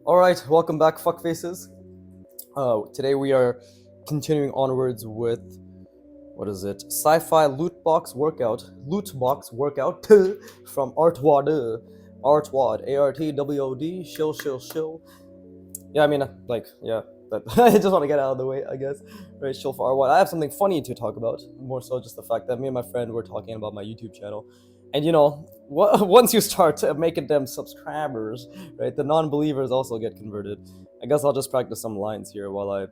Alright, welcome back, fuckfaces. Today we are continuing onwards with, what is it? Sci-fi lootbox workout. Lootbox workout from artwod. Artwod. A-R-T-W-O-D. Shill. Yeah, I mean, yeah. But I just want to get out of the way, I guess. Right, shill for artwod. I have something funny to talk about. More so just the fact that me and my friend were talking about my YouTube channel. And once you start making them subscribers, right, the non-believers also get converted. I guess I'll just practice some lines here while or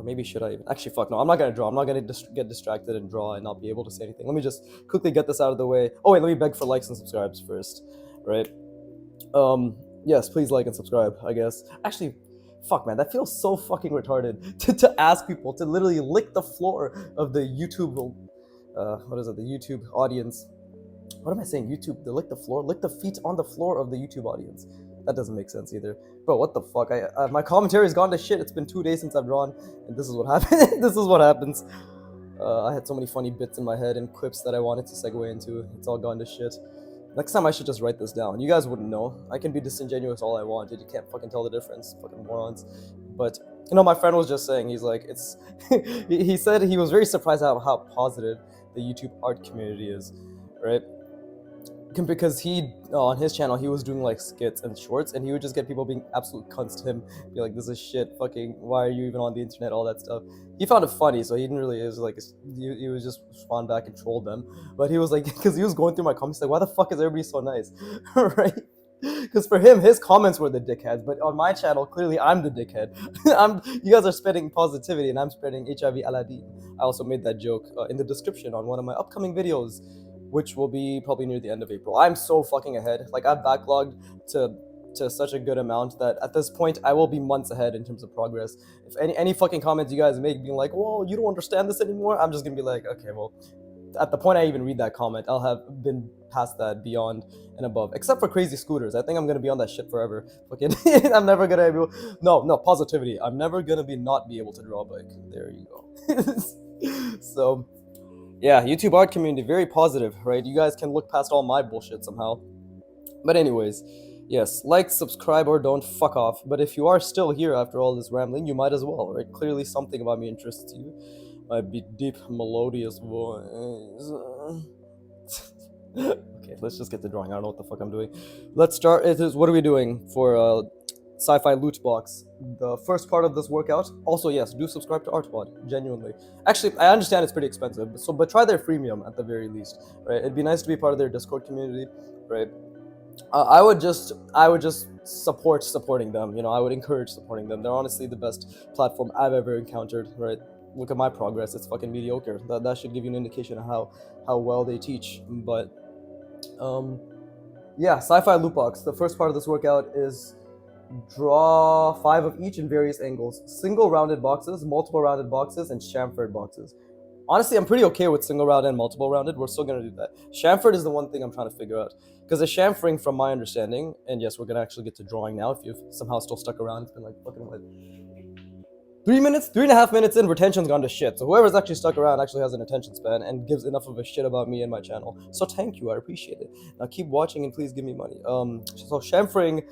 maybe should I even? Actually, fuck no, I'm not gonna draw. I'm not gonna get distracted and draw and not be able to say anything. Let me just quickly get this out of the way. Oh wait, let me beg for likes and subscribes first, right? Yes, please like and subscribe, I guess. Actually, fuck man, that feels so fucking retarded to ask people to literally lick the floor of the YouTube, what is it, the YouTube audience. What am I saying? YouTube, they lick the floor? Lick the feet on the floor of the YouTube audience. That doesn't make sense either. Bro, what the fuck? My commentary's gone to shit. It's been 2 days since I've drawn, and this is what happened. This is what happens. I had so many funny bits in my head and quips that I wanted to segue into. It's all gone to shit. Next time I should just write this down. You guys wouldn't know. I can be disingenuous all I want, dude. You can't fucking tell the difference. Fucking morons. But, my friend was just saying, he's like, he said he was very surprised at how positive the YouTube art community is, right? Because he, on his channel, he was doing like skits and shorts, and he would just get people being absolute cunts to him, be like, this is shit, fucking, why are you even on the internet, all that stuff. He found it funny, so he didn't really, it was like, he was just respond back and troll them, but he was like, because he was going through my comments, like, why the fuck is everybody so nice, right? Because for him, his comments were the dickheads, but on my channel, clearly I'm the dickhead. You guys are spreading positivity, and I'm spreading HIV Aladdin. I also made that joke in the description on one of my upcoming videos, which will be probably near the end of April. I'm so fucking ahead. Like, I've backlogged to such a good amount that at this point I will be months ahead in terms of progress. If any fucking comments you guys make being like, whoa, you don't understand this anymore, I'm just gonna be like, okay, well, at the point I even read that comment, I'll have been past that, beyond and above. Except for crazy scooters. I think I'm gonna be on that shit forever. Fucking I'm never gonna be no positivity. I'm never gonna not be able to draw a bike. There you go. So yeah, YouTube art community, very positive, right? You guys can look past all my bullshit somehow. But anyways, yes, like, subscribe, or don't, fuck off. But if you are still here after all this rambling, you might as well, right? Clearly something about me interests you. My deep, melodious voice. Okay, let's just get to drawing. I don't know what the fuck I'm doing. Let's start. What are we doing for sci-fi loot box? The first part of this workout. Also, yes, do subscribe to artwod, genuinely. Actually, I understand it's pretty expensive, but try their freemium at the very least, right? It'd be nice to be part of their Discord community, right? I would just supporting them. I would encourage supporting them. They're honestly the best platform I've ever encountered, right? Look at my progress; it's fucking mediocre. That should give you an indication of how well they teach. But yeah, sci-fi loot box. The first part of this workout is draw 5 of each in various angles. Single rounded boxes, multiple rounded boxes, and chamfered boxes. Honestly, I'm pretty okay with single rounded and multiple rounded. We're still going to do that. Chamfered is the one thing I'm trying to figure out. Because the chamfering, from my understanding, and yes, we're going to actually get to drawing now if you've somehow still stuck around. It's been like fucking what? 3.5 minutes in, retention's gone to shit. So whoever's actually stuck around actually has an attention span and gives enough of a shit about me and my channel. So thank you, I appreciate it. Now keep watching and please give me money. So chamfering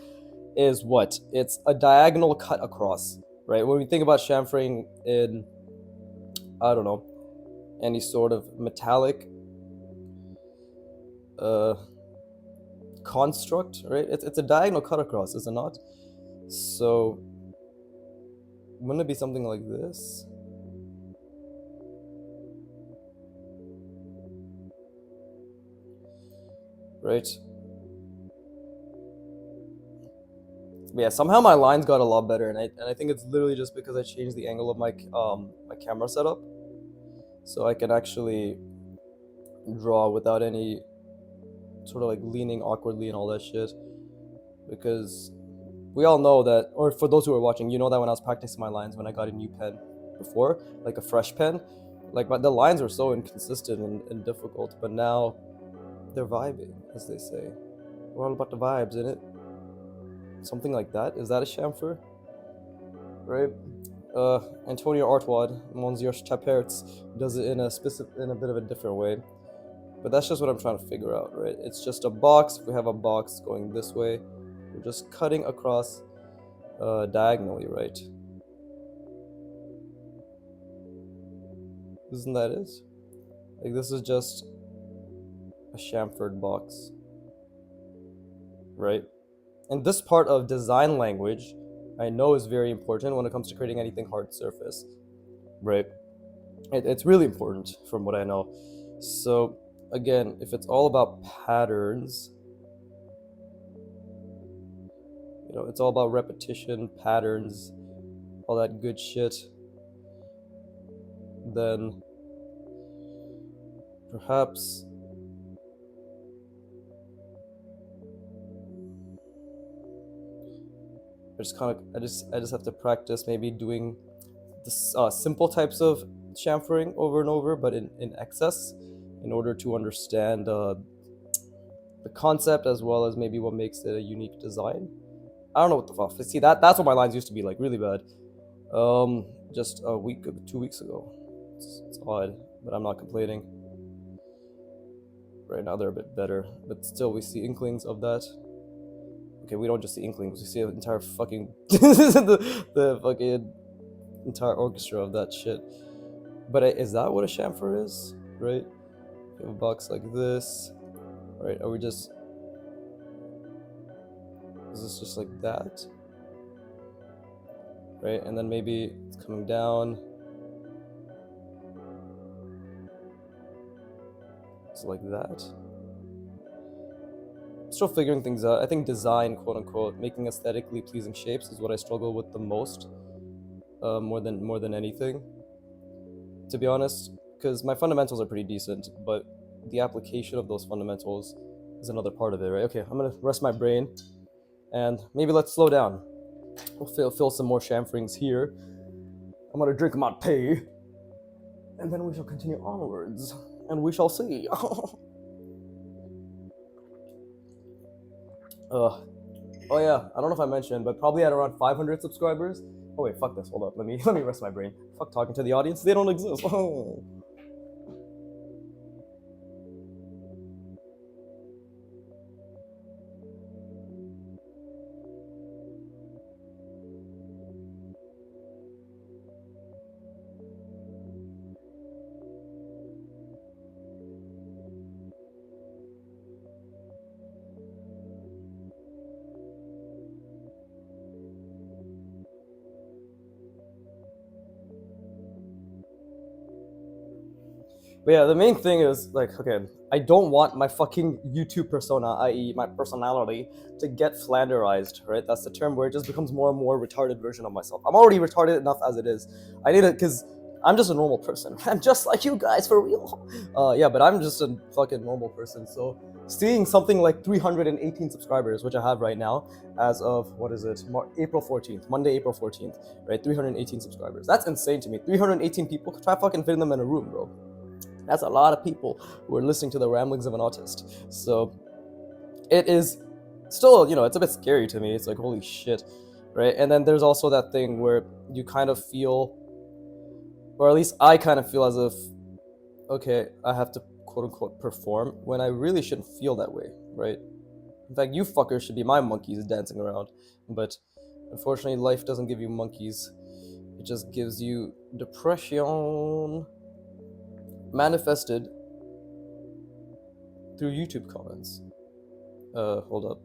is what? It's a diagonal cut across, right? When we think about chamfering in, I don't know, any sort of metallic construct, right? It's a diagonal cut across, is it not? So wouldn't it be something like this? Right? Yeah, somehow my lines got a lot better, and I think it's literally just because I changed the angle of my my camera setup, so I can actually draw without any sort of like leaning awkwardly and all that shit. Because we all know that, or for those who are watching, you know that when I was practicing my lines, when I got a new pen before, like a fresh pen, like the lines were so inconsistent and difficult, but now they're vibing, as they say. We're all about the vibes, isn't it? Something like that. Is that a chamfer? Right? Antonio Artwod, Monsieur Chapertz, does it in a bit of a different way. But that's just what I'm trying to figure out, right? It's just a box. If we have a box going this way, we're just cutting across diagonally, right? Isn't that it? Like, this is just a chamfered box, right? And this part of design language I know is very important when it comes to creating anything hard surface, right? It's really important from what I know. So again, if it's all about patterns, you know, it's all about repetition, patterns, all that good shit, then perhaps I just have to practice maybe doing this simple types of chamfering over and over, but in excess, in order to understand the concept as well as maybe what makes it a unique design. I don't know what the fuck. See, that's what my lines used to be like, really bad. Just a week, 2 weeks ago. It's odd, but I'm not complaining. Right now they're a bit better, but still we see inklings of that. Okay, we don't just see inklings; we see an entire fucking the fucking entire orchestra of that shit. But is that what a chamfer is? Right? You have a box like this. Right? Are we just? Is this just like that? Right? And then maybe it's coming down. It's like that. Still figuring things out. I think design, quote unquote, making aesthetically pleasing shapes is what I struggle with the most, more than anything, to be honest. Because my fundamentals are pretty decent, but the application of those fundamentals is another part of it, right? Okay, I'm gonna rest my brain, and maybe let's slow down. We'll fill some more chamferings here. I'm gonna drink my tea, and then we shall continue onwards, and we shall see. Oh yeah, I don't know if I mentioned, but probably at around 500 subscribers. Oh wait, fuck this. Hold up. Let me rest my brain. Fuck talking to the audience. They don't exist. But yeah, the main thing is like, okay, I don't want my fucking YouTube persona, i.e., my personality, to get flanderized, right? That's the term where it just becomes more and more retarded version of myself. I'm already retarded enough as it is. I need it because I'm just a normal person. I'm just like you guys for real. Yeah, but I'm just a fucking normal person. So seeing something like 318 subscribers, which I have right now, as of what is it, April 14th, Monday, April 14th, right? 318 subscribers. That's insane to me. 318 people. Try fucking fitting them in a room, bro. That's a lot of people who are listening to the ramblings of an autist. So it is still, you know, it's a bit scary to me. It's like, holy shit, right? And then there's also that thing where you kind of feel, or at least I kind of feel as if, okay, I have to quote unquote perform when I really shouldn't feel that way, right? In fact, you fuckers should be my monkeys dancing around. But unfortunately, life doesn't give you monkeys. It just gives you depression manifested through YouTube comments. Hold up.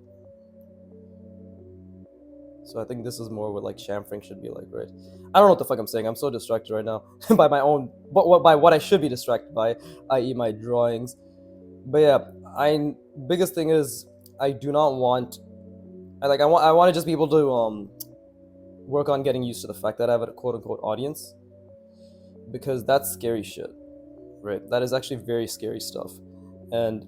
So I think this is more what like chamfering should be like, right? I don't know what the fuck I'm saying. I'm so distracted right now by my own, by what I should be distracted by, i.e., my drawings. But yeah, biggest thing is I do not want. I want to just be able to work on getting used to the fact that I have a quote unquote audience, because that's scary shit. Right, that is actually very scary stuff, and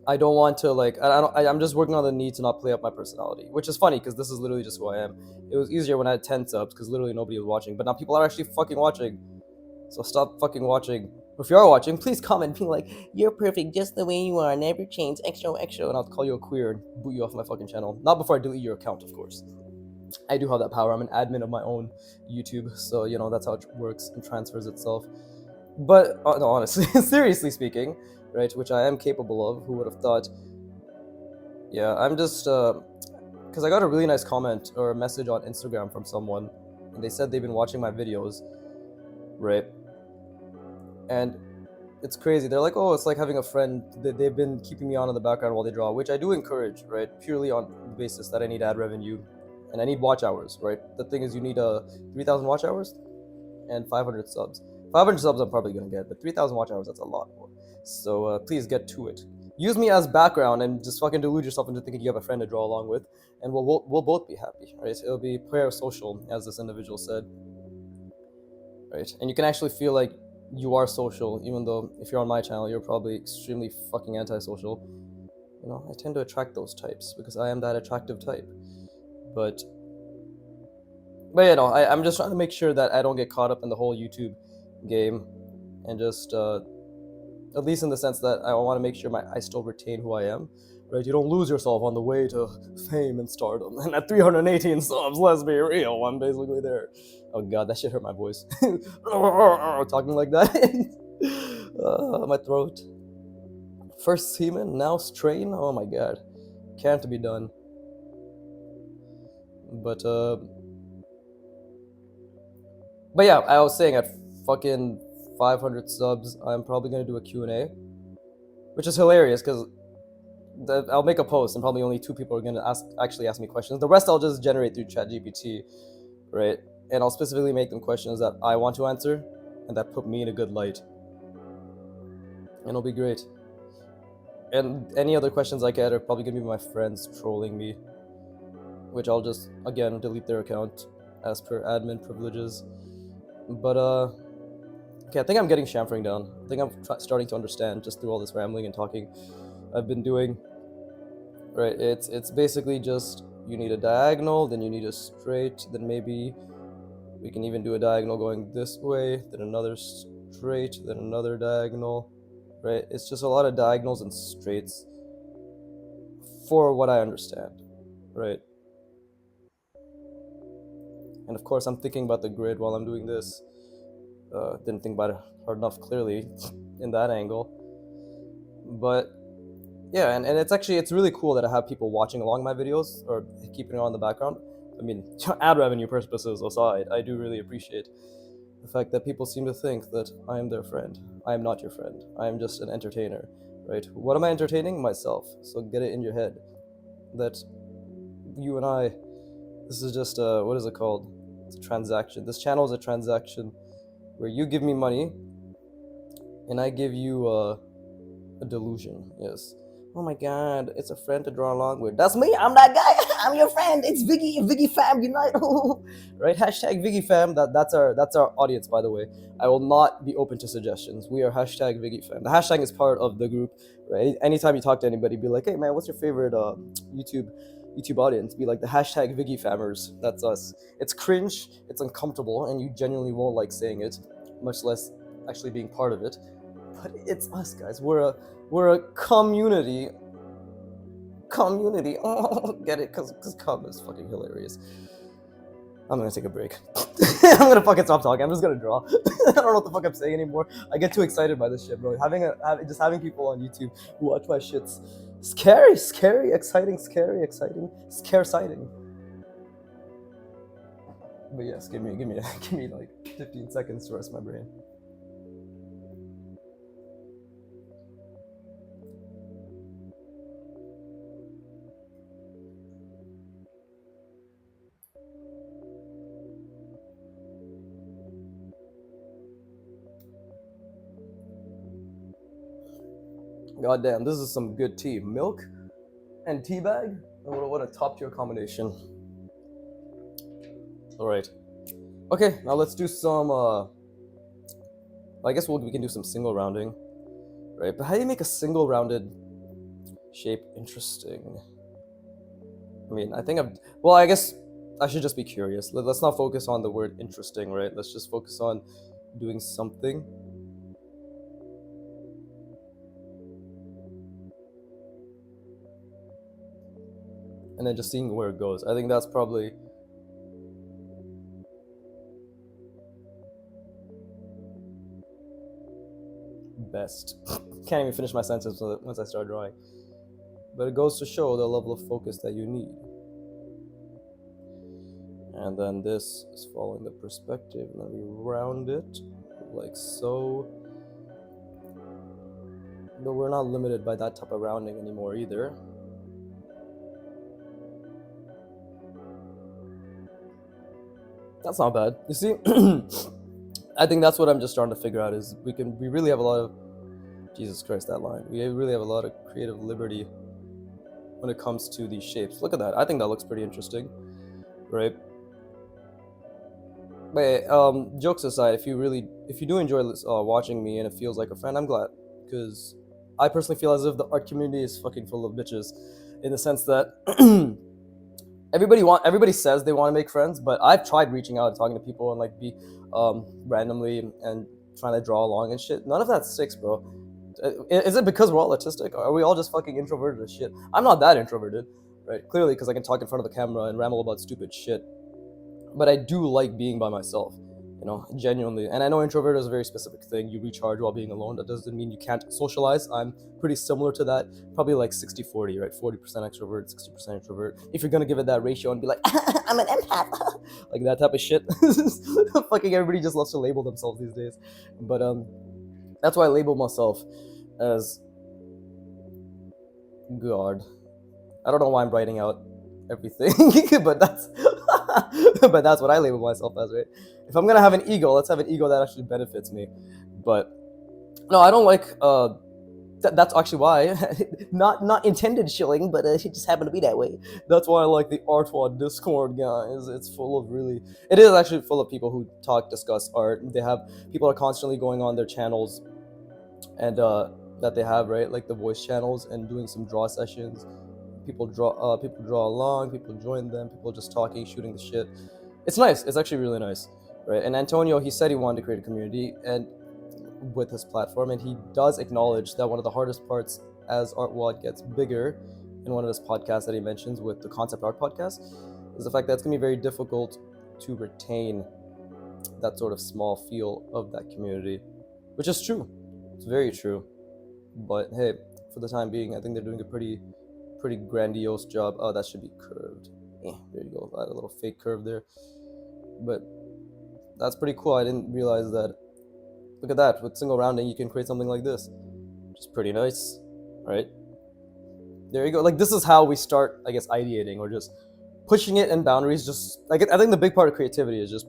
I don't want to like. I'm just working on the need to not play up my personality, which is funny because this is literally just who I am. It was easier when I had 10 subs because literally nobody was watching, but now people are actually fucking watching. So stop fucking watching. If you are watching, please comment being like, "You're perfect just the way you are. Never change. Extra, extra," and I'll call you a queer and boot you off my fucking channel. Not before I delete your account, of course. I do have that power. I'm an admin of my own YouTube, so you know that's how it works and transfers itself. But no, honestly, seriously speaking, right, which I am capable of. Who would have thought? Yeah, I'm just because I got a really nice comment or a message on Instagram from someone, and they said they've been watching my videos, right? And it's crazy. They're like, oh, it's like having a friend. They've been keeping me on in the background while they draw, which I do encourage, right? Purely on the basis that I need ad revenue and I need watch hours, right? The thing is, you need 3,000 watch hours and 500 subs. 500 subs I'm probably gonna get, but 3,000 watch hours, that's a lot more. So please get to it. Use me as background and just fucking delude yourself into thinking you have a friend to draw along with, and we'll both be happy, right? It'll be parasocial, as this individual said, right? And you can actually feel like you are social, even though if you're on my channel, you're probably extremely fucking antisocial. You know, I tend to attract those types because I am that attractive type. But you know, I'm just trying to make sure that I don't get caught up in the whole YouTube game, and just at least in the sense that I want to make sure I still retain who I am, right? You don't lose yourself on the way to fame and stardom. And at 318 subs, let's be real, I'm basically there. Oh god, that shit hurt my voice. Talking like that. My throat. First semen, now strain. Oh my god, can't be done. But yeah, I was saying at fucking 500 subs, I'm probably gonna do a Q&A, which is hilarious because I'll make a post and probably only 2 people are gonna actually ask me questions. The rest I'll just generate through ChatGPT, right? And I'll specifically make them questions that I want to answer and that put me in a good light, and it'll be great. And any other questions I get are probably gonna be my friends trolling me, which I'll just again delete their account as per admin privileges. But okay, I think I'm getting chamfering down. I think I'm starting to understand just through all this rambling and talking I've been doing. Right, it's basically just you need a diagonal, then you need a straight, then maybe we can even do a diagonal going this way, then another straight, then another diagonal. Right, it's just a lot of diagonals and straights for what I understand, right? And of course I'm thinking about the grid while I'm doing this. Didn't think about it hard enough clearly in that angle. But yeah, and it's really cool that I have people watching along my videos or keeping it on in the background. I mean, ad revenue purposes aside, I do really appreciate the fact that people seem to think that I am their friend. I am not your friend. I am just an entertainer, right? What am I entertaining? Myself. So get it in your head that you and I, this is just what is it called? It's a transaction. This channel is a transaction where you give me money and I give you a delusion. Yes. Oh my god, it's a friend to draw along with. That's me. I'm that guy. I'm your friend. It's Viggy fam unite. Right? Hashtag Viggy fam. That's our audience, by the way. I will not be open to suggestions. We are hashtag Viggy fam. The hashtag is part of the group, right? Anytime you talk to anybody, be like, hey man, what's your favorite YouTube audience? Be like the hashtag Viggy famers. That's us. It's cringe, it's uncomfortable, and you genuinely won't like saying it, much less actually being part of it. But it's us, guys. We're a community. Oh, get it? Because cum is fucking hilarious. I'm gonna take a break. I'm gonna fucking stop talking. I'm just gonna draw. I don't know what the fuck I'm saying anymore. I get too excited by this shit, bro. Just having people on YouTube who watch my shit's scary, exciting, scare sighting. But yes, give me like 15 seconds to rest my brain. God damn, this is some good tea. Milk and tea bag? What a top tier combination. Alright. Okay, now let's do some, I guess we can do some single rounding. Right, but how do you make a single rounded shape interesting? I mean, I guess I should just be curious. Let's not focus on the word interesting, right? Let's just focus on doing something. And then just seeing where it goes. I think that's probably best. Can't even finish my sentence once I start drawing. But it goes to show the level of focus that you need. And then this is following the perspective, and then we round it like so. But we're not limited by that type of rounding anymore either. That's not bad. You see, I think that's what I'm just starting to figure out is we really have a lot of, Jesus Christ, that line. We really have a lot of creative liberty when it comes to these shapes. Look at that. I think that looks pretty interesting, right? But jokes aside, if you do enjoy watching me and it feels like a friend, I'm glad, because I personally feel as if the art community is fucking full of bitches, in the sense that everybody says they want to make friends, but I've tried reaching out and talking to people and like be randomly and trying to draw along and shit. None of that sticks, bro. Is it because we're all autistic? Or are we all just fucking introverted as shit? I'm not that introverted, right? Clearly, because I can talk in front of the camera and ramble about stupid shit. But I do like being by myself, genuinely. And I know introvert is a very specific thing. You recharge while being alone. That doesn't mean you can't socialize. I'm pretty similar to that. Probably like 60-40, right? 40% extrovert, 60% introvert. If you're gonna give it that ratio and be like, I'm an empath, like that type of shit. Fucking everybody just loves to label themselves these days. But that's why I label myself as God. I don't know why I'm writing out everything, but that's but that's what I label myself as, right? If I'm gonna have an ego, let's have an ego that actually benefits me. But no, I don't like. That's actually why, not intended shilling, but it just happened to be that way. That's why I like the artwod Discord, guys. It's full of it is actually full of people who discuss art. They have people are constantly going on their channels, and that they have, right, like the voice channels, and doing some draw sessions. People draw along, people join them, people just talking, shooting the shit. It's nice. It's actually really nice, right? And Antonio, he said he wanted to create a community and with his platform, and he does acknowledge that one of the hardest parts as artwod gets bigger, in one of his podcasts that he mentions with the Concept Art podcast, is the fact that it's gonna be very difficult to retain that sort of small feel of that community, which is true. It's very true. But hey, for the time being, I think they're doing a pretty grandiose job. Oh, that should be curved. There you go. Add a little fake curve there. But that's pretty cool. I didn't realize that. Look at that. With single rounding, you can create something like this, which is pretty nice, right? There you go. Like, this is how we start, I guess, ideating or just pushing it in boundaries. Just like, I think the big part of creativity is just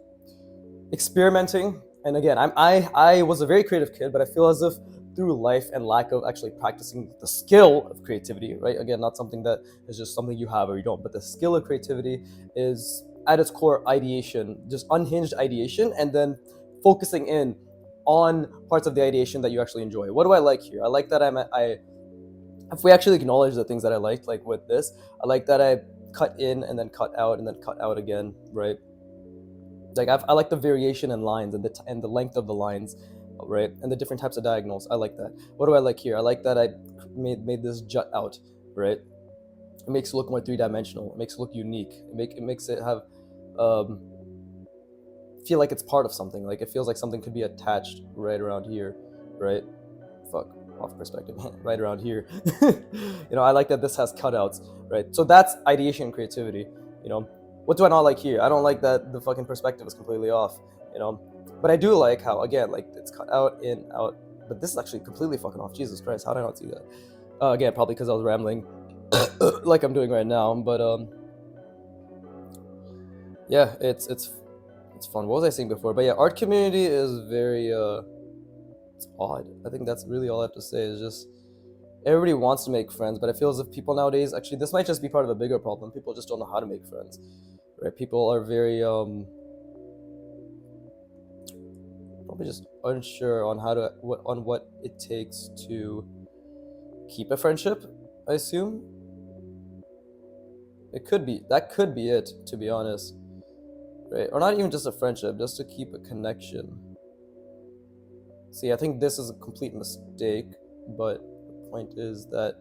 experimenting. And again, I was a very creative kid, but I feel as if through life and lack of actually practicing the skill of creativity, right? Again, not something that is just something you have or you don't, but the skill of creativity is at its core ideation, just unhinged ideation, and then focusing in on parts of the ideation that you actually enjoy. What do I like here? I like that if we actually acknowledge the things that I liked, like with this, I like that I cut in and then cut out and then cut out again, right? Like I like the variation in lines and the length of the lines, right? And the different types of diagonals. I like that. What do I like here? I like that I made this jut out, right? It makes it look more three-dimensional. It makes it look unique. It makes it have feel like it's part of something. Like it feels like something could be attached right around here, right? Fuck, off perspective, right around here. I like that this has cutouts, right? So that's ideation and creativity. What do I not like here? I don't like that the fucking perspective is completely off. But I do like how, again, like it's cut out, in, out. But this is actually completely fucking off. Jesus Christ, how did I not see that? Again, probably because I was rambling, like I'm doing right now. But yeah, it's fun. What was I saying before? But yeah, art community is very it's odd. I think that's really all I have to say. Is just everybody wants to make friends, but I feel as if people nowadays, actually, this might just be part of a bigger problem. People just don't know how to make friends, right? People are very probably just unsure on what it takes to keep a friendship. I assume that could be it, to be honest, right? Or not even just a friendship, just to keep a connection. See, I think this is a complete mistake, but the point is that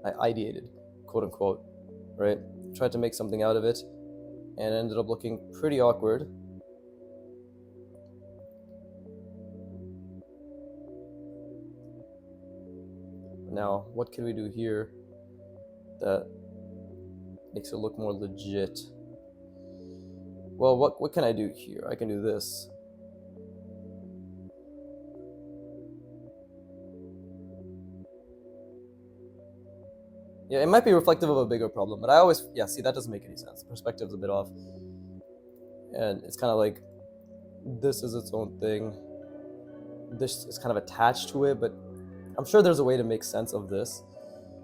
I ideated, quote unquote, right? Tried to make something out of it, and it ended up looking pretty awkward. Now, what can we do here that makes it look more legit? Well, what can I do here? I can do this. Yeah, it might be reflective of a bigger problem, but I always, yeah, see, that doesn't make any sense. Perspective's a bit off. And it's kind of like, this is its own thing. This is kind of attached to it, but I'm sure there's a way to make sense of this,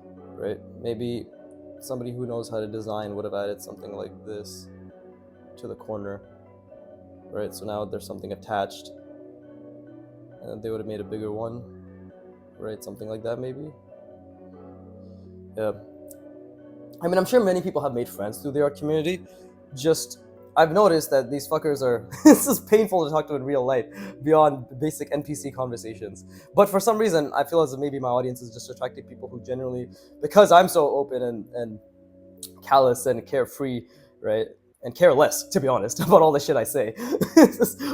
right? Maybe somebody who knows how to design would have added something like this to the corner, right? So now there's something attached, and they would have made a bigger one, right? Something like that, maybe. Yeah. I mean, I'm sure many people have made friends through the art community. Just, I've noticed that these fuckers are, this is painful to talk to in real life, beyond basic NPC conversations. But for some reason, I feel as if maybe my audience is just attracting people who generally, because I'm so open and callous and carefree, right? And careless, to be honest, about all the shit I say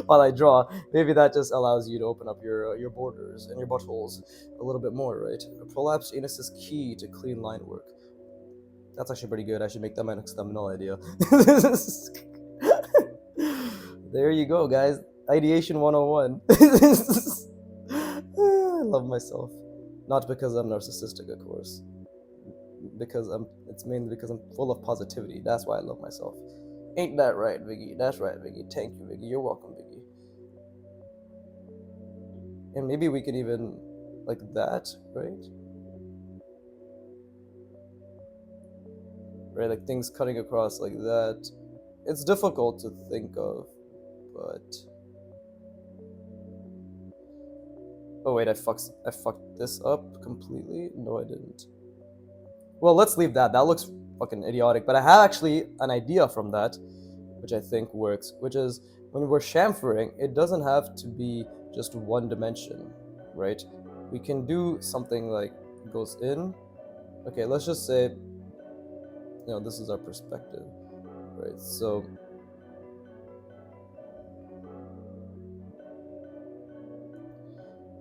while I draw. Maybe that just allows you to open up your borders and your buttholes a little bit more, right? A prolapsed anus is key to clean line work. That's actually pretty good. I should make that my next thumbnail idea. There you go, guys. Ideation 101. I love myself. Not because I'm narcissistic, of course. It's mainly because I'm full of positivity. That's why I love myself. Ain't that right, Viggy? That's right, Viggy. Thank you, Viggy. You're welcome, Viggy. And maybe we could even, like that, right? Right, like things cutting across like that. It's difficult to think of, but... Oh wait, I fucked this up completely? No, I didn't. Well, let's leave that. That looks fucking idiotic, but I have actually an idea from that, which I think works, which is when we're chamfering, it doesn't have to be just one dimension, right? We can do something like it goes in. Okay, let's just say, this is our perspective, right? So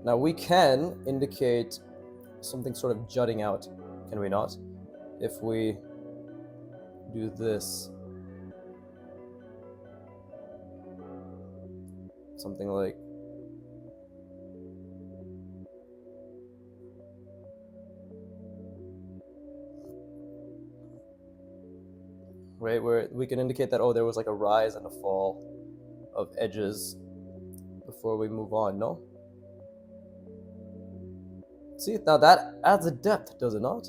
now we can indicate something sort of jutting out, can we not? If we do this, something like, right, where we can indicate that, oh, there was like a rise and a fall of edges before we move on, no? See, now that adds a depth, does it not?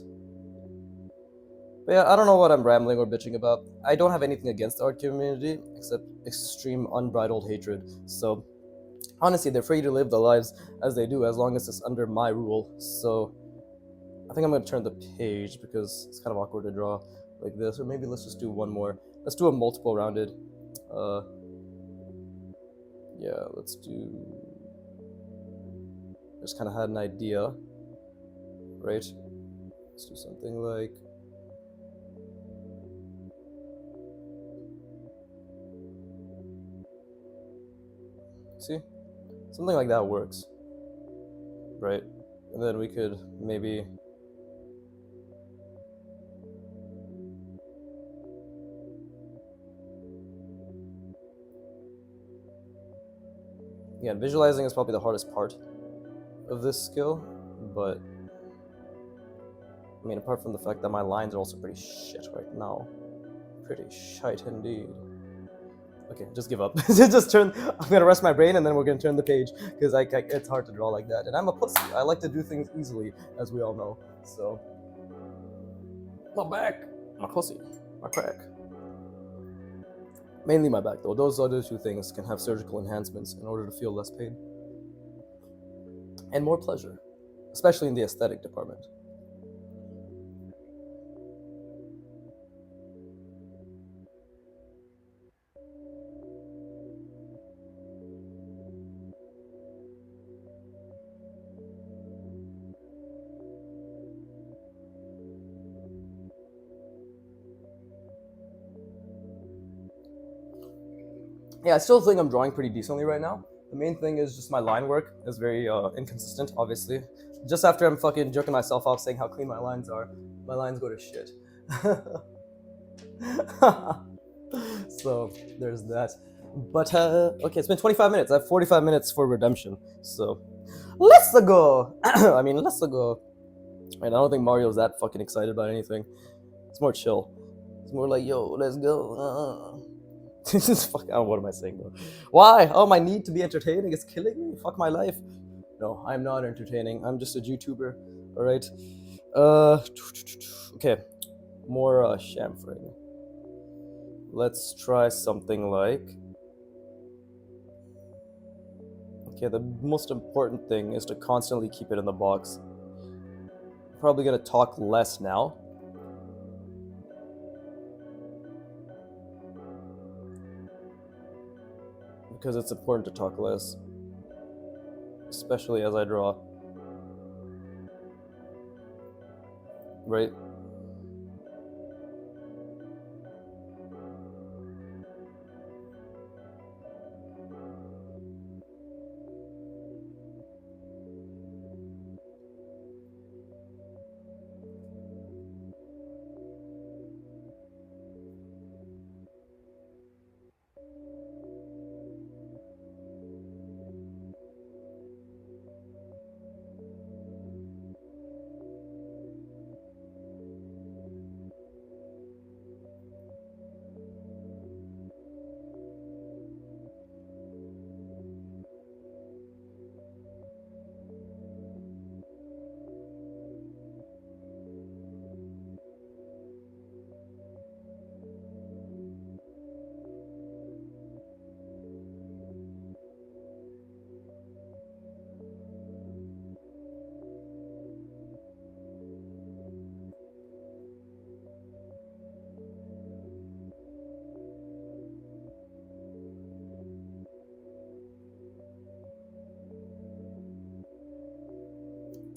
But yeah, I don't know what I'm rambling or bitching about. I don't have anything against the art community, except extreme unbridled hatred. So, honestly, they're free to live their lives as they do, as long as it's under my rule. So, I think I'm going to turn the page, because it's kind of awkward to draw like this. Or maybe let's just do one more. Let's do a multiple rounded. Yeah, let's do... I just kind of had an idea, right? Let's do something like... See? Something like that works, right? And then we could maybe... Yeah, visualizing is probably the hardest part of this skill, but... I mean, apart from the fact that my lines are also pretty shit right now. Pretty shite indeed. Okay, just give up. Just turn... I'm gonna rest my brain and then we're gonna turn the page, because it's hard to draw like that. And I'm a pussy. I like to do things easily, as we all know. So... My back! My pussy. My crack. Mainly my back, though. Those other two things can have surgical enhancements in order to feel less pain. And more pleasure. Especially in the aesthetic department. Yeah, I still think I'm drawing pretty decently right now. The main thing is just my line work is very inconsistent, obviously. Just after I'm fucking jerking myself off saying how clean my lines are, my lines go to shit. So there's that. But okay, it's been 25 minutes. I have 45 minutes for redemption. So let's go. I mean, let's go. And I don't think Mario's that fucking excited about anything. It's more chill. It's more like, yo, let's go. This is fuck. Oh, what am I saying, bro? Why? Oh, my need to be entertaining is killing me. Fuck my life. No, I'm not entertaining. I'm just a YouTuber. All right. Okay. More chamfering. Let's try something like. Okay, the most important thing is to constantly keep it in the box. Probably gonna talk less now. Because it's important to talk less. Especially as I draw. Right?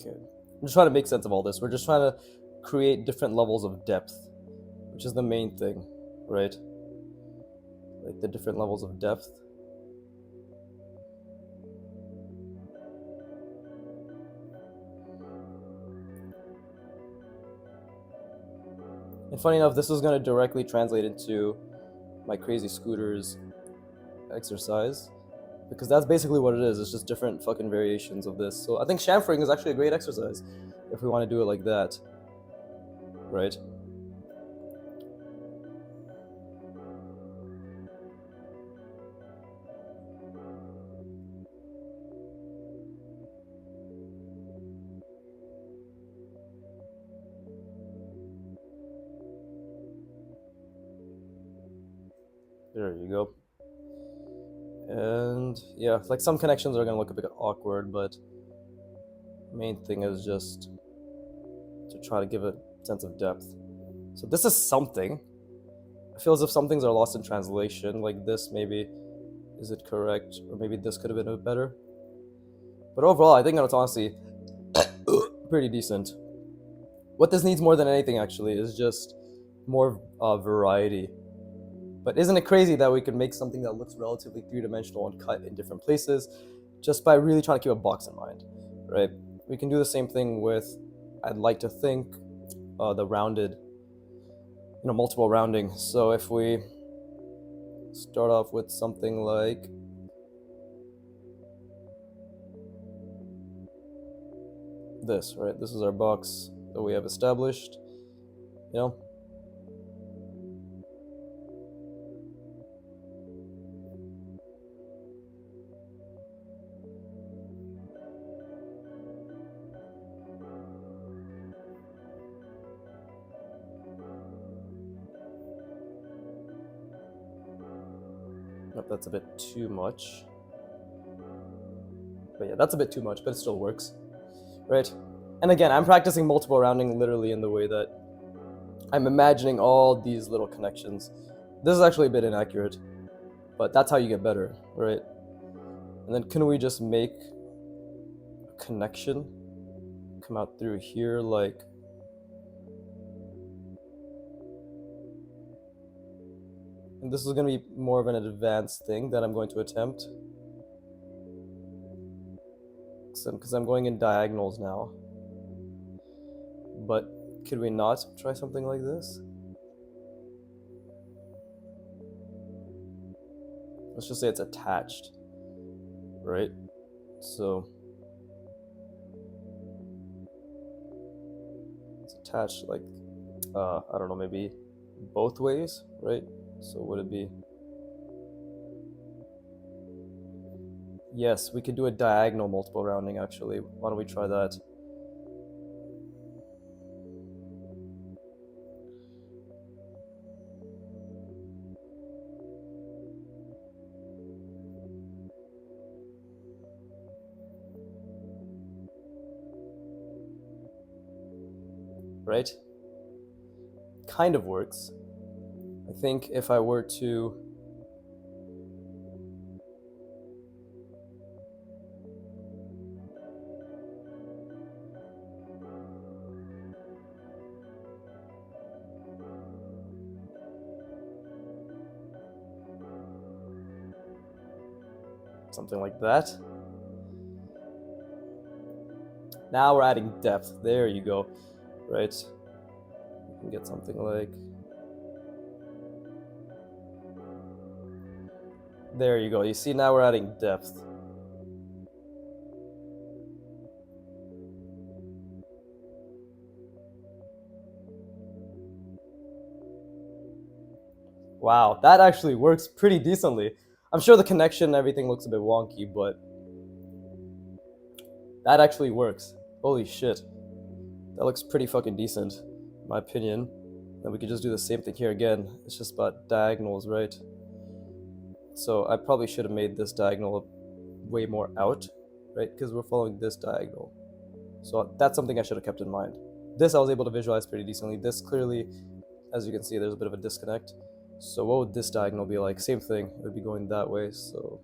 Okay. I'm just trying to make sense of all this. We're just trying to create different levels of depth, which is the main thing, right? Like the different levels of depth. And funny enough, this is going to directly translate into my crazy scooters exercise, because that's basically what it is. It's just different fucking variations of this. So I think chamfering is actually a great exercise if we want to do it like that, right? There you go. And yeah, like some connections are gonna look a bit awkward, but main thing is just to try to give a sense of depth. So this is something. I feel as if some things are lost in translation, like this maybe. Is it correct? Or maybe this could have been a bit better. But overall, I think it's honestly pretty decent. What this needs more than anything, actually, is just more variety. But isn't it crazy that we could make something that looks relatively three-dimensional and cut in different places just by really trying to keep a box in mind, right? We can do the same thing with, I'd like to think, the rounded, multiple rounding. So if we start off with something like this, right? This is our box that we have established, Nope, that's a bit too much. But yeah, that's a bit too much, but it still works, right? And again, I'm practicing multiple rounding literally in the way that I'm imagining all these little connections. This is actually a bit inaccurate, but that's how you get better, right? And then can we just make a connection come out through here like... And this is going to be more of an advanced thing that I'm going to attempt. Because I'm going in diagonals now. But could we not try something like this? let's just say it's attached, right? So it's attached like I don't know, maybe both ways, right? So would it be, yes, we could do a diagonal multiple rounding actually. Why don't we try that? Right? Kind of works. I think if I were to something like that. Now we're adding depth. There you go. Right? You can get something like, there you go. You see, now we're adding depth. Wow, that actually works pretty decently. I'm sure the connection and everything looks a bit wonky, but that actually works. Holy shit. That looks pretty fucking decent, in my opinion. Then we could just do the same thing here again. It's just about diagonals, right? So I probably should have made this diagonal way more out, right? Because we're following this diagonal. So that's something I should have kept in mind. This I was able to visualize pretty decently. This clearly, as you can see, there's a bit of a disconnect. So what would this diagonal be like? Same thing, it would be going that way, so.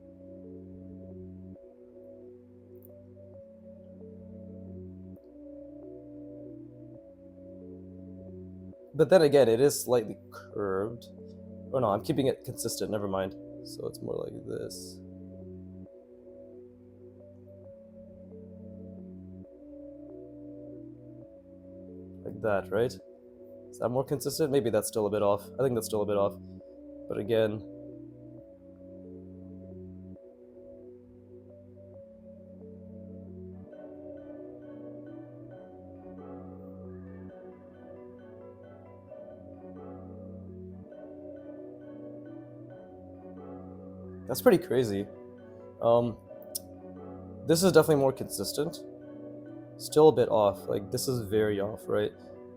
But then again, it is slightly curved. Oh no, I'm keeping it consistent, never mind. So it's more like this. Like that, right? Is that more consistent? Maybe that's still a bit off. I think that's still a bit off. But again, that's pretty crazy. This is definitely more consistent. Still a bit off. Like this is very off, right?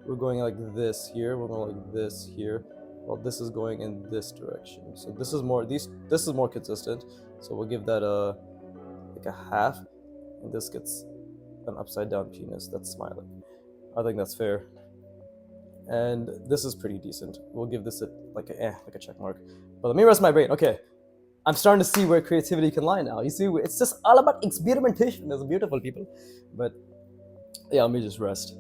We're going like this here. We're going like this here. Well, this is going in this direction. So this is more this is more consistent. So we'll give that a like a half, and this gets an upside down penis that's smiling. I think that's fair. And this is pretty decent. We'll give this a like a check mark. But let me rest my brain. Okay, I'm starting to see where creativity can lie now. You see, it's just all about experimentation. It's beautiful, people. But yeah, let me just rest.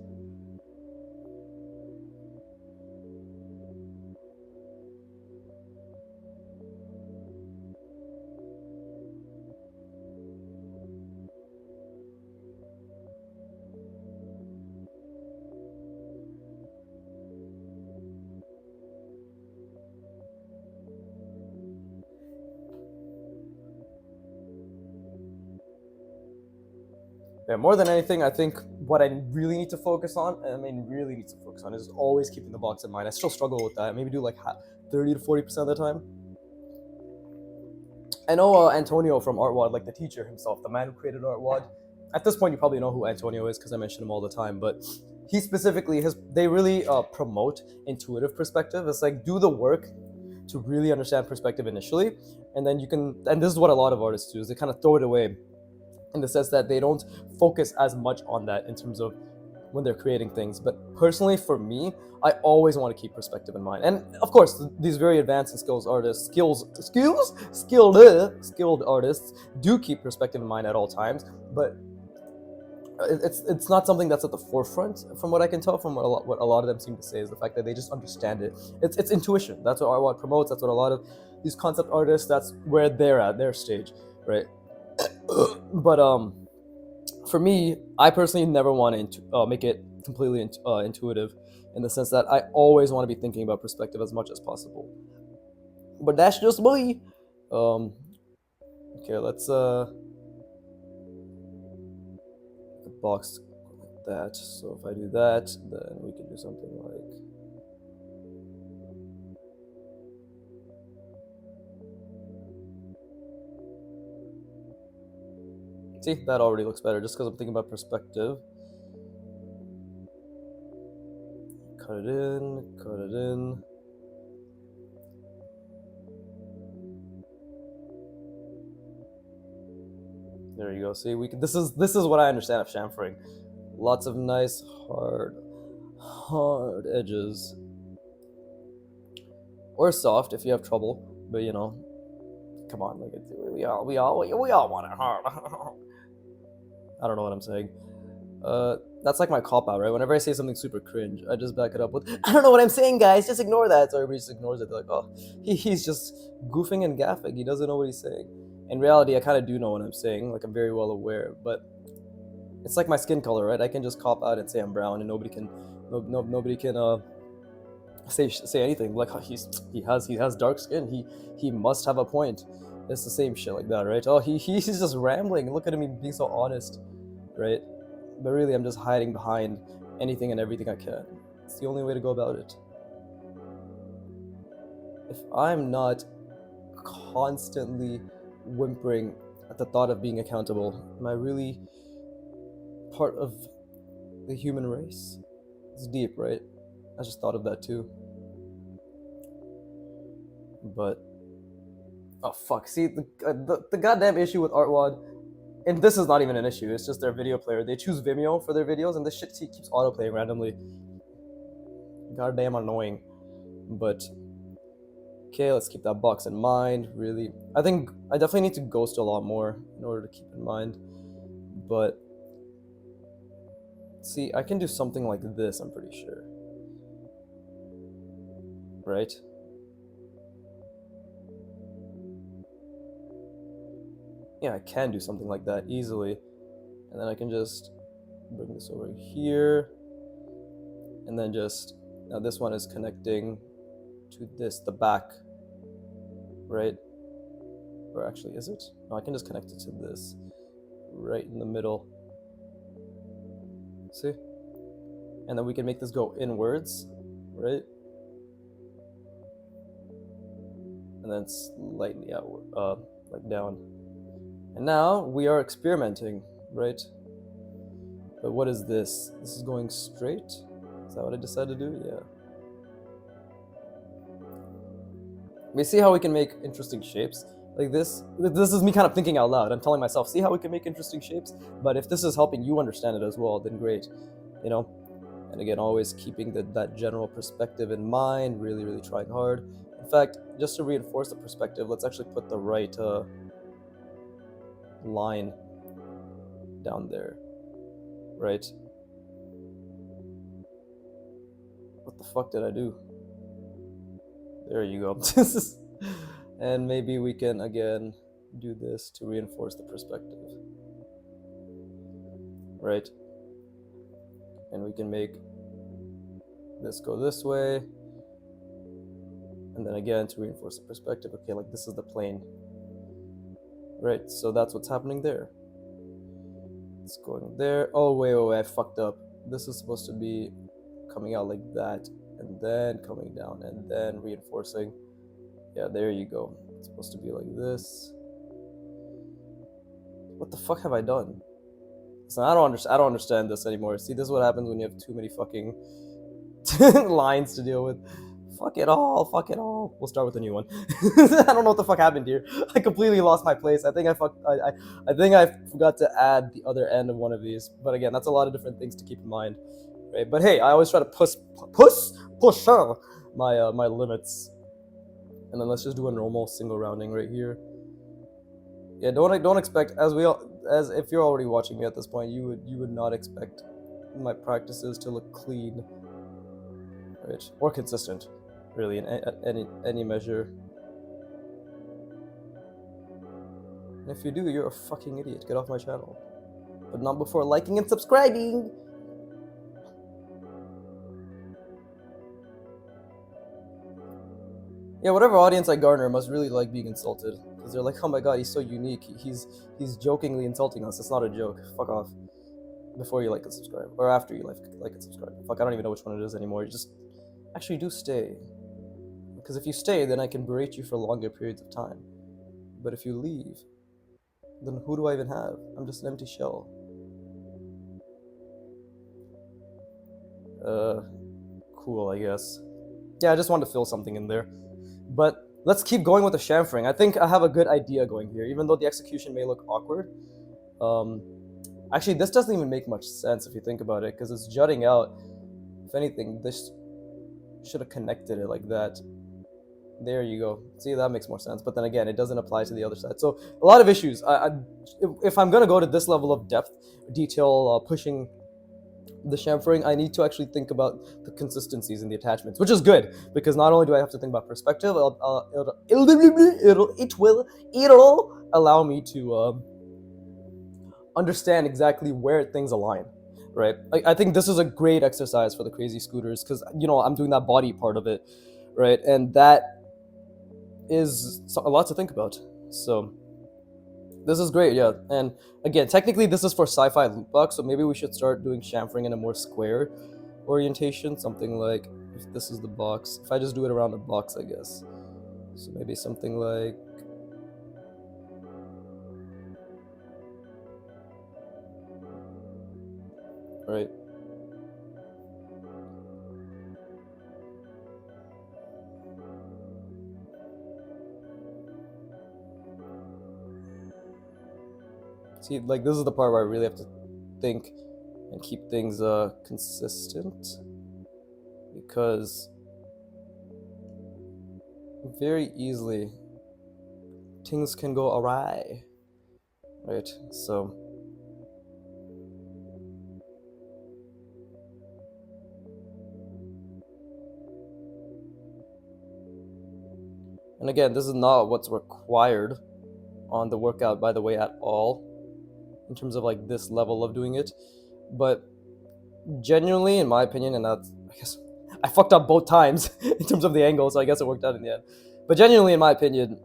Yeah, more than anything, I think what I really need to focus on, really need to focus on, is always keeping the box in mind. I still struggle with that. Maybe do like 30 to 40% of the time. I know Antonio from Artwod, like the teacher himself, the man who created Artwod. At this point, you probably know who Antonio is because I mention him all the time. But he specifically they really promote intuitive perspective. It's like do the work to really understand perspective initially, and then you can. And this is what a lot of artists do: is they kind of throw it away, in the sense that they don't focus as much on that in terms of when they're creating things. But personally, for me, I always want to keep perspective in mind. And of course, these very advanced and skilled artists do keep perspective in mind at all times. But it's not something that's at the forefront, from what I can tell, from what a lot of them seem to say, is the fact that they just understand it. It's intuition. That's what Artwod promotes. That's what a lot of these concept artists, that's where they're at, their stage, right? But for me, I personally never want to make it completely intuitive, in the sense that I always want to be thinking about perspective as much as possible. But that's just me. Um, okay, let's the box like that. So if I do that, then we can do something like. See, that already looks better just because I'm thinking about perspective. Cut it in, cut it in. There you go. See, we can, this is what I understand of chamfering. Lots of nice hard edges, or soft if you have trouble. But you know, come on, like we all want it hard. I don't know what I'm saying. That's like my cop out, right? Whenever I say something super cringe, I just back it up with, I don't know what I'm saying, guys. Just ignore that. So everybody just ignores it. They're like, oh, he's just goofing and gaffing. He doesn't know what he's saying. In reality, I kind of do know what I'm saying. Like I'm very well aware, but it's like my skin color, right? I can just cop out and say I'm brown, and nobody can, nobody can say anything. Like he has dark skin. He must have a point. It's the same shit like that, right? Oh, he's just rambling. Look at him being so honest, right? But really, I'm just hiding behind anything and everything I can. It's the only way to go about it. If I'm not constantly whimpering at the thought of being accountable, am I really part of the human race? It's deep, right? I just thought of that too. But oh fuck! See the goddamn issue with artwod, and this is not even an issue. It's just their video player. They choose Vimeo for their videos, and this shit keeps autoplaying randomly. Goddamn annoying. But okay, let's keep that box in mind. Really, I think I definitely need to ghost a lot more in order to keep in mind. But see, I can do something like this. I'm pretty sure. Right? Yeah, I can do something like that easily. And then I can just bring this over here. And then just, now this one is connecting to this, the back, right? Or actually, is it? No, I can just connect it to this, right in the middle. See? And then we can make this go inwards, right? And then slightly outward, like down. And now we are experimenting, right? But what is this? This is going straight? Is that what I decided to do? Yeah. We see how we can make interesting shapes like this. This is me kind of thinking out loud. I'm telling myself, see how we can make interesting shapes? But if this is helping you understand it as well, then great, you know? And again, always keeping that general perspective in mind, really, really trying hard. In fact, just to reinforce the perspective, let's actually put the right line down there, right? What the fuck did I do? There you go. And maybe we can again do this to reinforce the perspective, right? And we can make this go this way, and then again to reinforce the perspective. Okay, like this is the plane, right? So that's what's happening there. It's going there. Oh wait, I fucked up. This is supposed to be coming out like that, and then coming down, and then reinforcing. Yeah, there you go. It's supposed to be like this. What the fuck have I done? So I don't understand this anymore. See, this is what happens when you have too many fucking lines to deal with. Fuck it all. Fuck it all. We'll start with a new one. I don't know what the fuck happened here. I completely lost my place. I think I think I forgot to add the other end of one of these. But again, that's a lot of different things to keep in mind, right? But hey, I always try to push my limits. And then let's just do a normal single rounding right here. Yeah, don't expect, as if you're already watching me at this point, you would not expect my practices to look clean, right, or consistent, really, in any measure. And if you do, you're a fucking idiot. Get off my channel, but not before liking and subscribing. Yeah, whatever audience I garner must really like being insulted, because because they're like, oh my god, he's so unique. He's jokingly insulting us. It's not a joke. Fuck off. Before you like and subscribe, or after you like and subscribe. Fuck, I don't even know which one it is anymore. You just actually do stay, because if you stay, then I can berate you for longer periods of time. But if you leave, then who do I even have? I'm just an empty shell. Cool, I guess. Yeah, I just wanted to fill something in there. But let's keep going with the chamfering. I think I have a good idea going here, even though the execution may look awkward. Actually, this doesn't even make much sense if you think about it, because it's jutting out. If anything, this should have connected it like that. There you go. See, that makes more sense. But then again, it doesn't apply to the other side. So a lot of issues. If I'm going to go to this level of depth, detail, pushing the chamfering, I need to actually think about the consistencies in the attachments, which is good, because not only do I have to think about perspective, it'll allow me to understand exactly where things align, right? I think this is a great exercise for the crazy scooters, because I'm doing that body part of it, right? And that is a lot to think about. So this is great, yeah. And again, technically this is for sci-fi lootbox, so maybe we should start doing chamfering in a more square orientation, something like, if this is the box, if I just do it around the box, I guess. So maybe something like, right? See, like, this is the part where I really have to think and keep things consistent, because very easily things can go awry, right? So and again, this is not what's required on the workout, by the way, at all, in terms of like this level of doing it. But genuinely, in my opinion, and that's, I guess I fucked up both times in terms of the angle, so I guess it worked out in the end. But genuinely, in my opinion,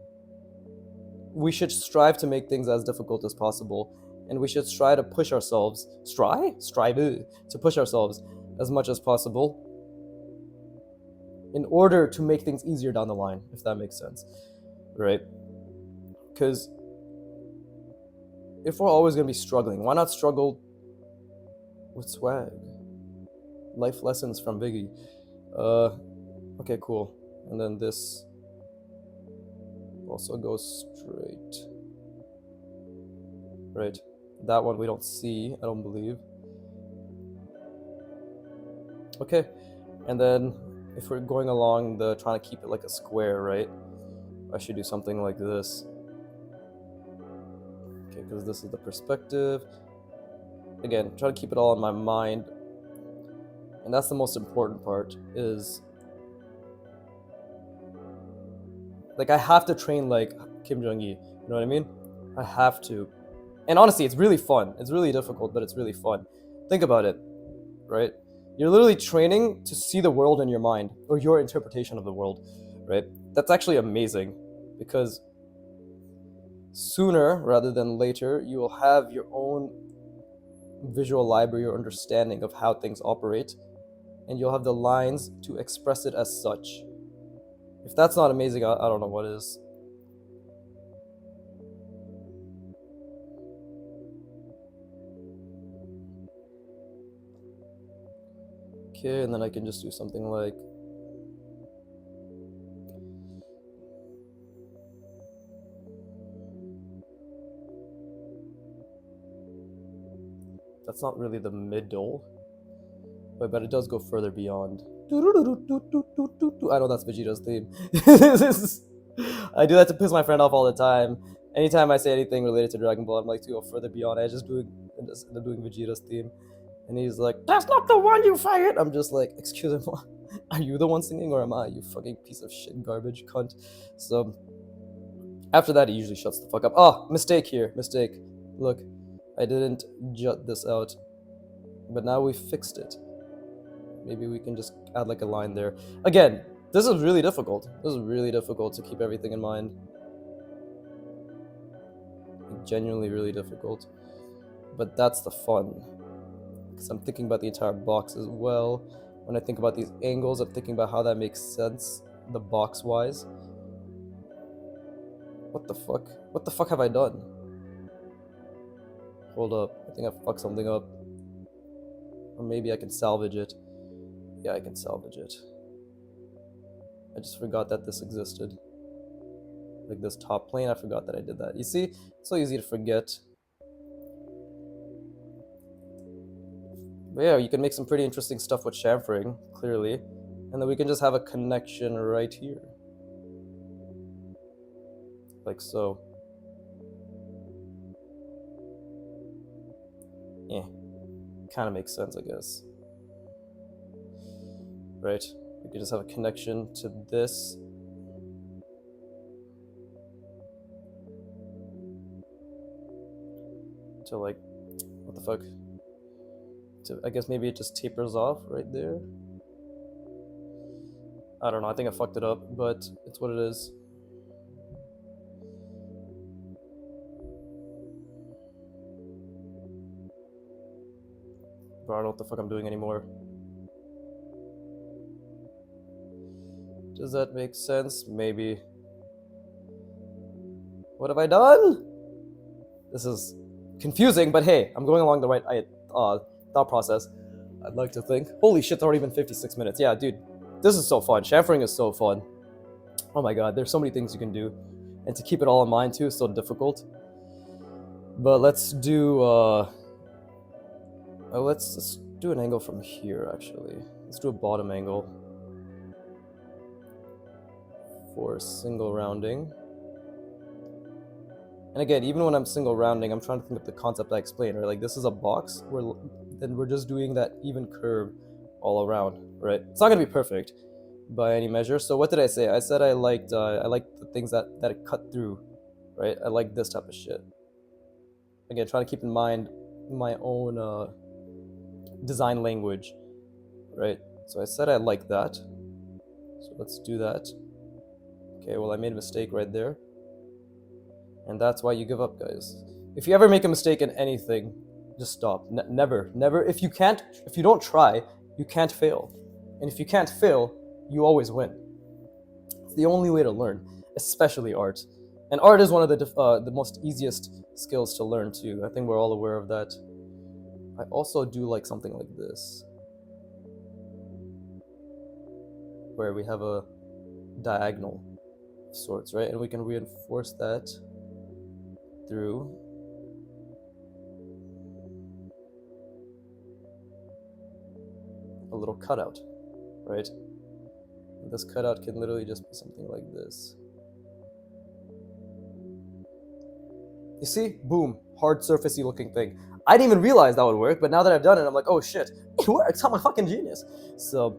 we should strive to make things as difficult as possible, and we should strive to push ourselves, to push ourselves as much as possible in order to make things easier down the line, if that makes sense, right? Because if we're always going to be struggling, why not struggle with swag? Life lessons from Biggie. Okay, cool. And then this also goes straight. Right. That one we don't see, I don't believe. Okay. And then if we're going along the trying to keep it like a square, right? I should do something like this. Okay, because this is the perspective. Again, try to keep it all in my mind. And that's the most important part, is like, I have to train like Kim Jong-il, you know what I mean? I have to. And honestly, it's really fun. It's really difficult, but it's really fun. Think about it, right? You're literally training to see the world in your mind, or your interpretation of the world, right? That's actually amazing, because sooner rather than later, you will have your own visual library or understanding of how things operate, and you'll have the lines to express it as such. If that's not amazing, I don't know what is. Okay, and then I can just do something like, that's not really the middle, but it does go further beyond. I know that's Vegeta's theme. I do that to piss my friend off all the time. Anytime I say anything related to Dragon Ball, I'm like, to go further beyond. I just end up doing Vegeta's theme. And he's like, that's not the one, you faggot! I'm just like, excuse me, are you the one singing, or am I, you fucking piece of shit garbage cunt? So after that, he usually shuts the fuck up. Oh, mistake here, mistake. Look, I didn't jut this out, but now we fixed it. Maybe we can just add like a line there. Again, this is really difficult. This is really difficult to keep everything in mind. genuinely really difficult. But that's the fun, because I'm thinking about the entire box as well. When I think about these angles, I'm thinking about how that makes sense, the box wise. What the fuck? What the fuck have I done? Hold up, I think I fucked something up. Or maybe I can salvage it. Yeah, I can salvage it. I just forgot that this existed. Like this top plane, I forgot that I did that. You see, it's so easy to forget. But yeah, you can make some pretty interesting stuff with chamfering, clearly. And then we can just have a connection right here. Like so. Yeah, kind of makes sense, I guess. Right? We can just have a connection to this. To like, what the fuck? I guess maybe it just tapers off right there. I don't know, I think I fucked it up, but it's what it is. But I don't know what the fuck I'm doing anymore. Does that make sense? Maybe. What have I done? This is confusing, but hey, I'm going along the right thought process, I'd like to think. Holy shit, it's already been 56 minutes. Yeah, dude, this is so fun. Chamfering is so fun. Oh my god, there's so many things you can do. And to keep it all in mind too is so difficult. But let's do let's do an angle from here actually. Let's do a bottom angle for single rounding. And again, even when I'm single rounding, I'm trying to think of the concept I explained, right? Like this is a box, then we're just doing that even curve all around, right? It's not gonna be perfect by any measure. So what did I say? I said I liked the things that it cut through, right? I like this type of shit. Again, trying to keep in mind my own design language, right? So I said I like that. So let's do that. Okay, well I made a mistake right there. And that's why you give up, guys. If you ever make a mistake in anything, just stop. Never. If you don't try, you can't fail. And if you can't fail, you always win. It's the only way to learn, especially art. And art is one of the most easiest skills to learn too. I think we're all aware of that. I also do like something like this, where we have a diagonal of sorts, right? And we can reinforce that through a little cutout, right? And this cutout can literally just be something like this. You see? Boom. Hard surfacey looking thing. I didn't even realize that would work, but now that I've done it, I'm like, oh shit, it works. I'm a fucking genius. So,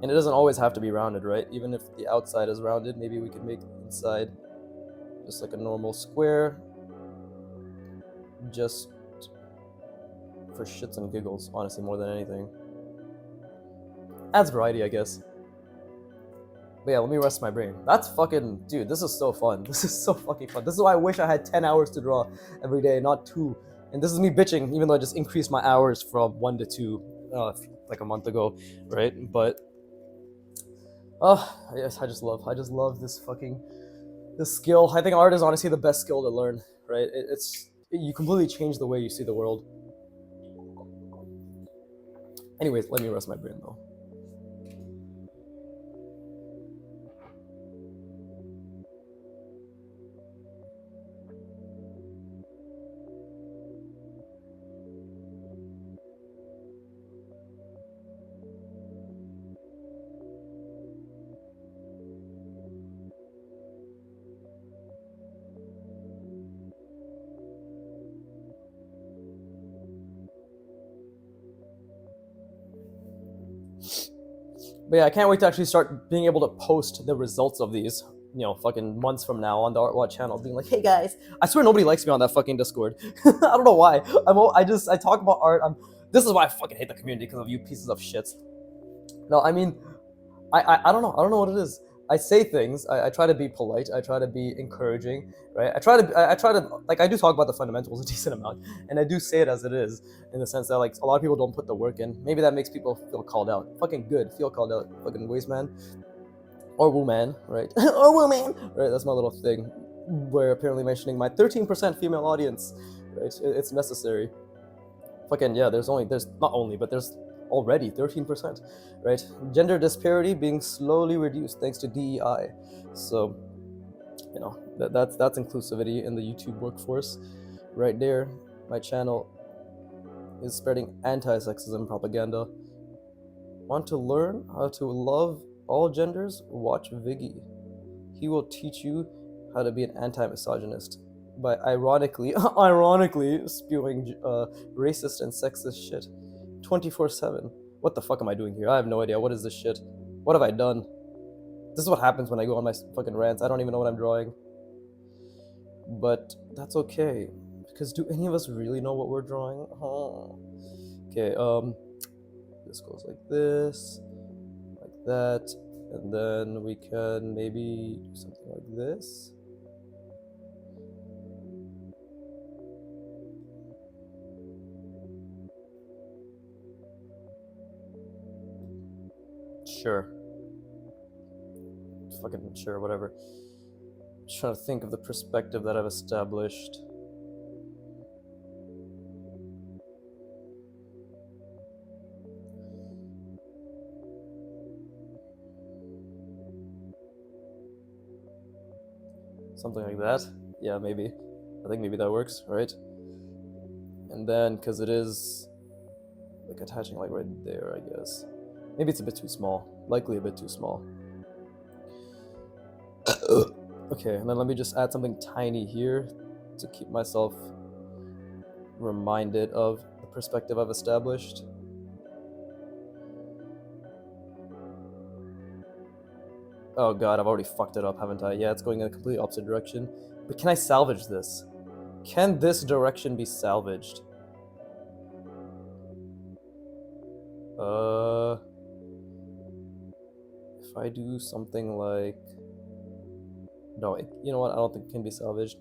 and it doesn't always have to be rounded, right? Even if the outside is rounded, maybe we can make the inside just like a normal square, just for shits and giggles, honestly, more than anything. Adds variety, I guess. But yeah, let me rest my brain. That's fucking, dude, this is so fun. This is so fucking fun. This is why I wish I had 10 hours to draw every day, not 2. And this is me bitching, even though I just increased my hours from 1 to 2, like a month ago, right? But, yes, I just love this skill. I think art is honestly the best skill to learn, right? You completely change the way you see the world. Anyways, let me rest my brain though. But yeah, I can't wait to actually start being able to post the results of these, fucking months from now on the artwod channel, being like, hey guys, I swear nobody likes me on that fucking Discord. I don't know why. I talk about art. This is why I fucking hate the community, because of you pieces of shits. No, I mean, I don't know. I don't know what it is. I say things. I try to be polite. I try to be encouraging, right? I try to like I do talk about the fundamentals a decent amount, and I do say it as it is, in the sense that like a lot of people don't put the work in. Maybe that makes people feel called out. Fucking good, feel called out, fucking waste man or woman, right? Or woman, right? That's my little thing, where apparently mentioning my 13% female audience, right? It's necessary. Fucking yeah. There's not only, but there's already 13%, right? Gender disparity being slowly reduced thanks to DEI. So, that's inclusivity in the YouTube workforce, right there. My channel is spreading anti-sexism propaganda. Want to learn how to love all genders? Watch Viggy. He will teach you how to be an anti-misogynist by ironically spewing racist and sexist shit 24/7. What the fuck am I doing here? I have no idea. What is this shit? What have I done? This is what happens when I go on my fucking rants. I don't even know what I'm drawing. But that's okay, because do any of us really know what we're drawing? Oh. Okay, this goes like this, like that, and then we can maybe do something like this. Sure. Fucking sure, whatever. Just trying to think of the perspective that I've established. Something like that. Yeah, maybe. I think maybe that works, right? And then, because it is like attaching like right there, I guess. Maybe it's a bit too small. Likely a bit too small. Okay, and then let me just add something tiny here to keep myself reminded of the perspective I've established. Oh god, I've already fucked it up, haven't I? Yeah, it's going in a completely opposite direction. But can I salvage this? Can this direction be salvaged? If I do something like... No, you know what? I don't think it can be salvaged.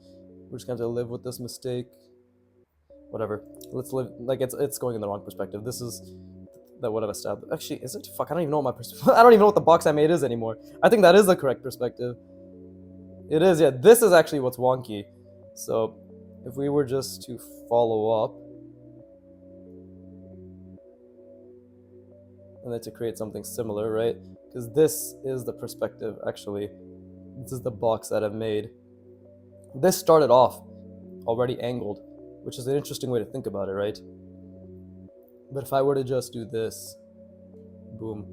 We're just going to have to live with this mistake. Whatever. Let's live... Like, it's going in the wrong perspective. This is... That would have established. Actually, is it? Fuck, I don't even know what my perspective... I don't even know what the box I made is anymore. I think that is the correct perspective. It is, yeah. This is actually what's wonky. So, if we were just to follow up... And then to create something similar, right? Because this is the perspective, actually. This is the box that I've made. This started off already angled, which is an interesting way to think about it, right? But if I were to just do this, boom.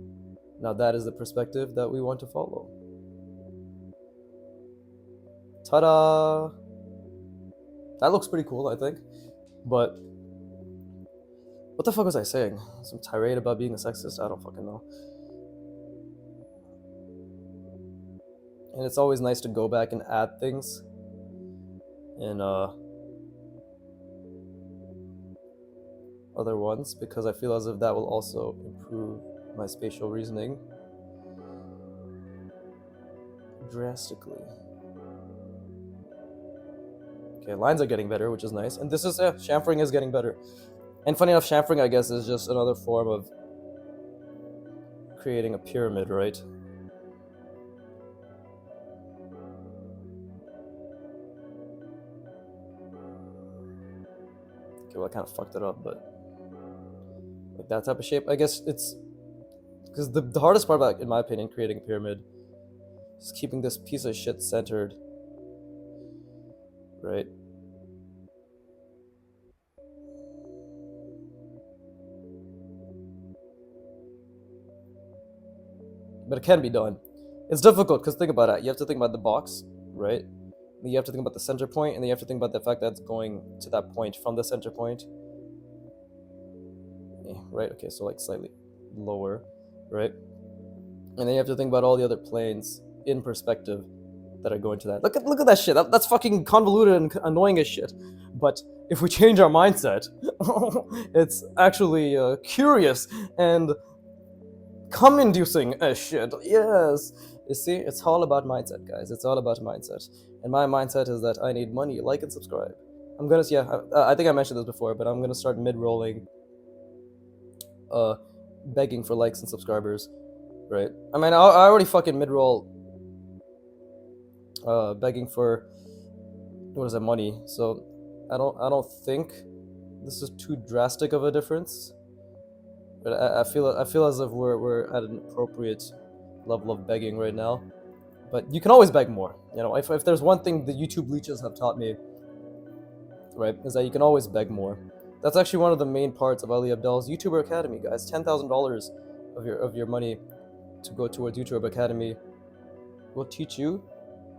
Now that is the perspective that we want to follow. Ta-da! That looks pretty cool, I think. But what the fuck was I saying? Some tirade about being a sexist? I don't fucking know. And it's always nice to go back and add things. And other ones, because I feel as if that will also improve my spatial reasoning drastically. Okay, lines are getting better, which is nice. And this is, chamfering is getting better. And funny enough, chamfering, I guess, is just another form of creating a pyramid, right? Okay, well, I kind of fucked it up, but like that type of shape, I guess it's because the hardest part about, in my opinion, creating a pyramid is keeping this piece of shit centered, right? But it can be done. It's difficult because think about it. You have to think about the box, right? You have to think about the center point, and then you have to think about the fact that it's going to that point from the center point. Yeah, right, okay, so like slightly lower, right? And then you have to think about all the other planes in perspective that are going to that. Look at that shit. That's fucking convoluted and annoying as shit. But if we change our mindset, it's actually curious and cum-inducing as shit. Yes, You see, it's all about mindset, guys. It's all about mindset. And my mindset is that I need money. Like and subscribe. I'm gonna, I think I mentioned this before, but I'm gonna start mid-rolling, begging for likes and subscribers, right? I mean, I already fucking mid-roll, begging for, what is that, money. So I don't think this is too drastic of a difference. But I feel as if we're at an appropriate level of begging right now. But you can always beg more. You know, if there's one thing the YouTube leeches have taught me, right, is that you can always beg more. That's actually one of the main parts of Ali Abdal's YouTuber Academy, guys. $10,000 of your money to go towards YouTube Academy will teach you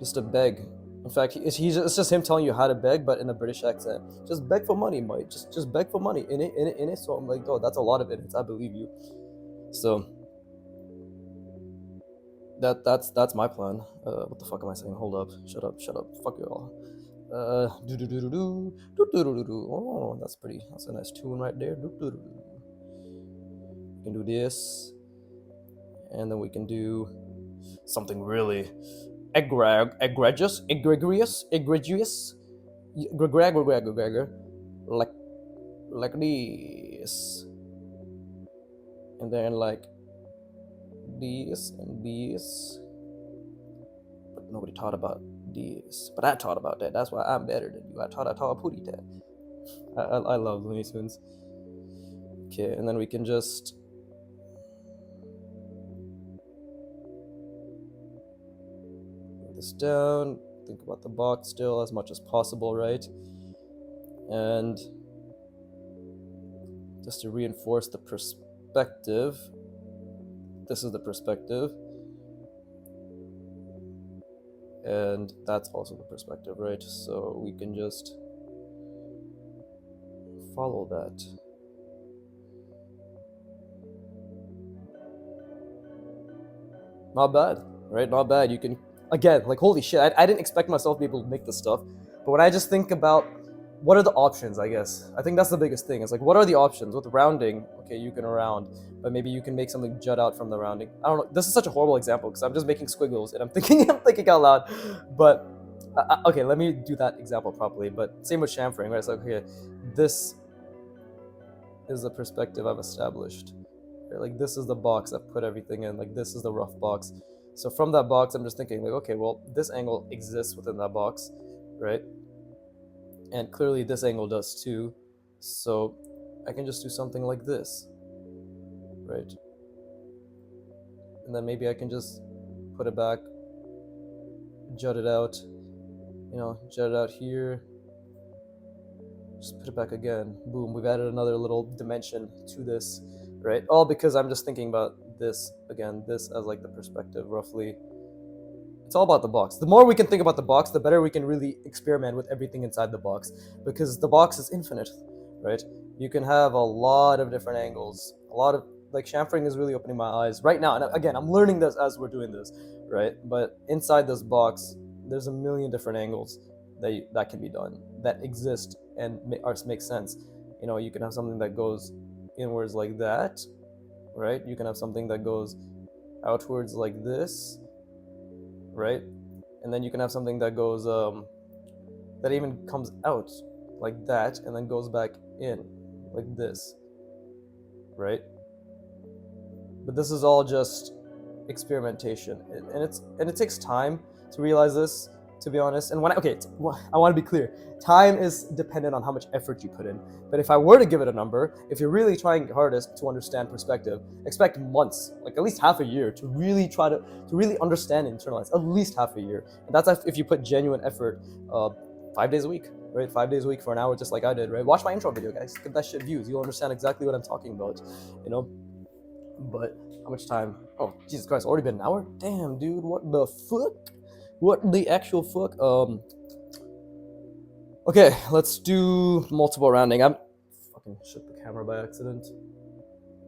just to beg. In fact, it's just him telling you how to beg, but in a British accent. Just beg for money, mate. Just beg for money. In it. So I'm like, oh, that's a lot of it. I believe you. So that's my plan. What the fuck am I saying? Hold up. Shut up. Fuck you all. Oh, that's a nice tune right there. We can do this, and then we can do something really egregious, like this, and then like this and this. But nobody taught about this. But I taught about that. That's why I'm better than you. I taught pooty tat. I love Looney Tunes. Okay, and then we can just put this down. Think about the box still as much as possible, right? And just to reinforce the perspective, this is the perspective, and that's also the perspective, right? So we can just follow that. Not bad, right? Not bad. You can, again, like, holy shit, I didn't expect myself to be able to make this stuff, but when I just think about what are the options, I guess, I think that's the biggest thing. It's like, what are the options? With rounding, okay, you can round, but maybe you can make something jut out from the rounding. I don't know, this is such a horrible example because I'm just making squiggles and I'm thinking out loud, but okay, let me do that example properly. But same with chamfering, right? It's like, okay, this is the perspective I've established. Like, this is the box I've put everything in. Like, this is the rough box. So from that box, I'm just thinking, like, okay, well, this angle exists within that box, right? And clearly this angle does too. So I can just do something like this, right? And then maybe I can just put it back, jut it out, jut it out here. Just put it back again. Boom, we've added another little dimension to this, right? All because I'm just thinking about this, again, this as like the perspective roughly. It's all about the box. The more we can think about the box, the better we can really experiment with everything inside the box, because the box is infinite, right? You can have a lot of different angles. A lot of, like, chamfering is really opening my eyes right now. And again, I'm learning this as we're doing this, right? But inside this box, there's a million different angles that can be done, that exist and make sense. You can have something that goes inwards like that, right? You can have something that goes outwards like this, right? And then you can have something that goes that even comes out like that and then goes back in like this, right? But this is all just experimentation, and it takes time to realize this, to be honest. And I want to be clear, time is dependent on how much effort you put in. But if I were to give it a number, if you're really trying hardest to understand perspective, expect months, like at least half a year, to really try to really understand and internalize, at least half a year. And that's if you put genuine effort, 5 days a week, right? 5 days a week for an hour, just like I did, right? Watch my intro video, guys. Give that shit views. You'll understand exactly what I'm talking about, But how much time? Oh, Jesus Christ, already been an hour? Damn, dude, what the fuck? What the actual fuck? Okay, let's do multiple rounding. I'm fucking shook the camera by accident.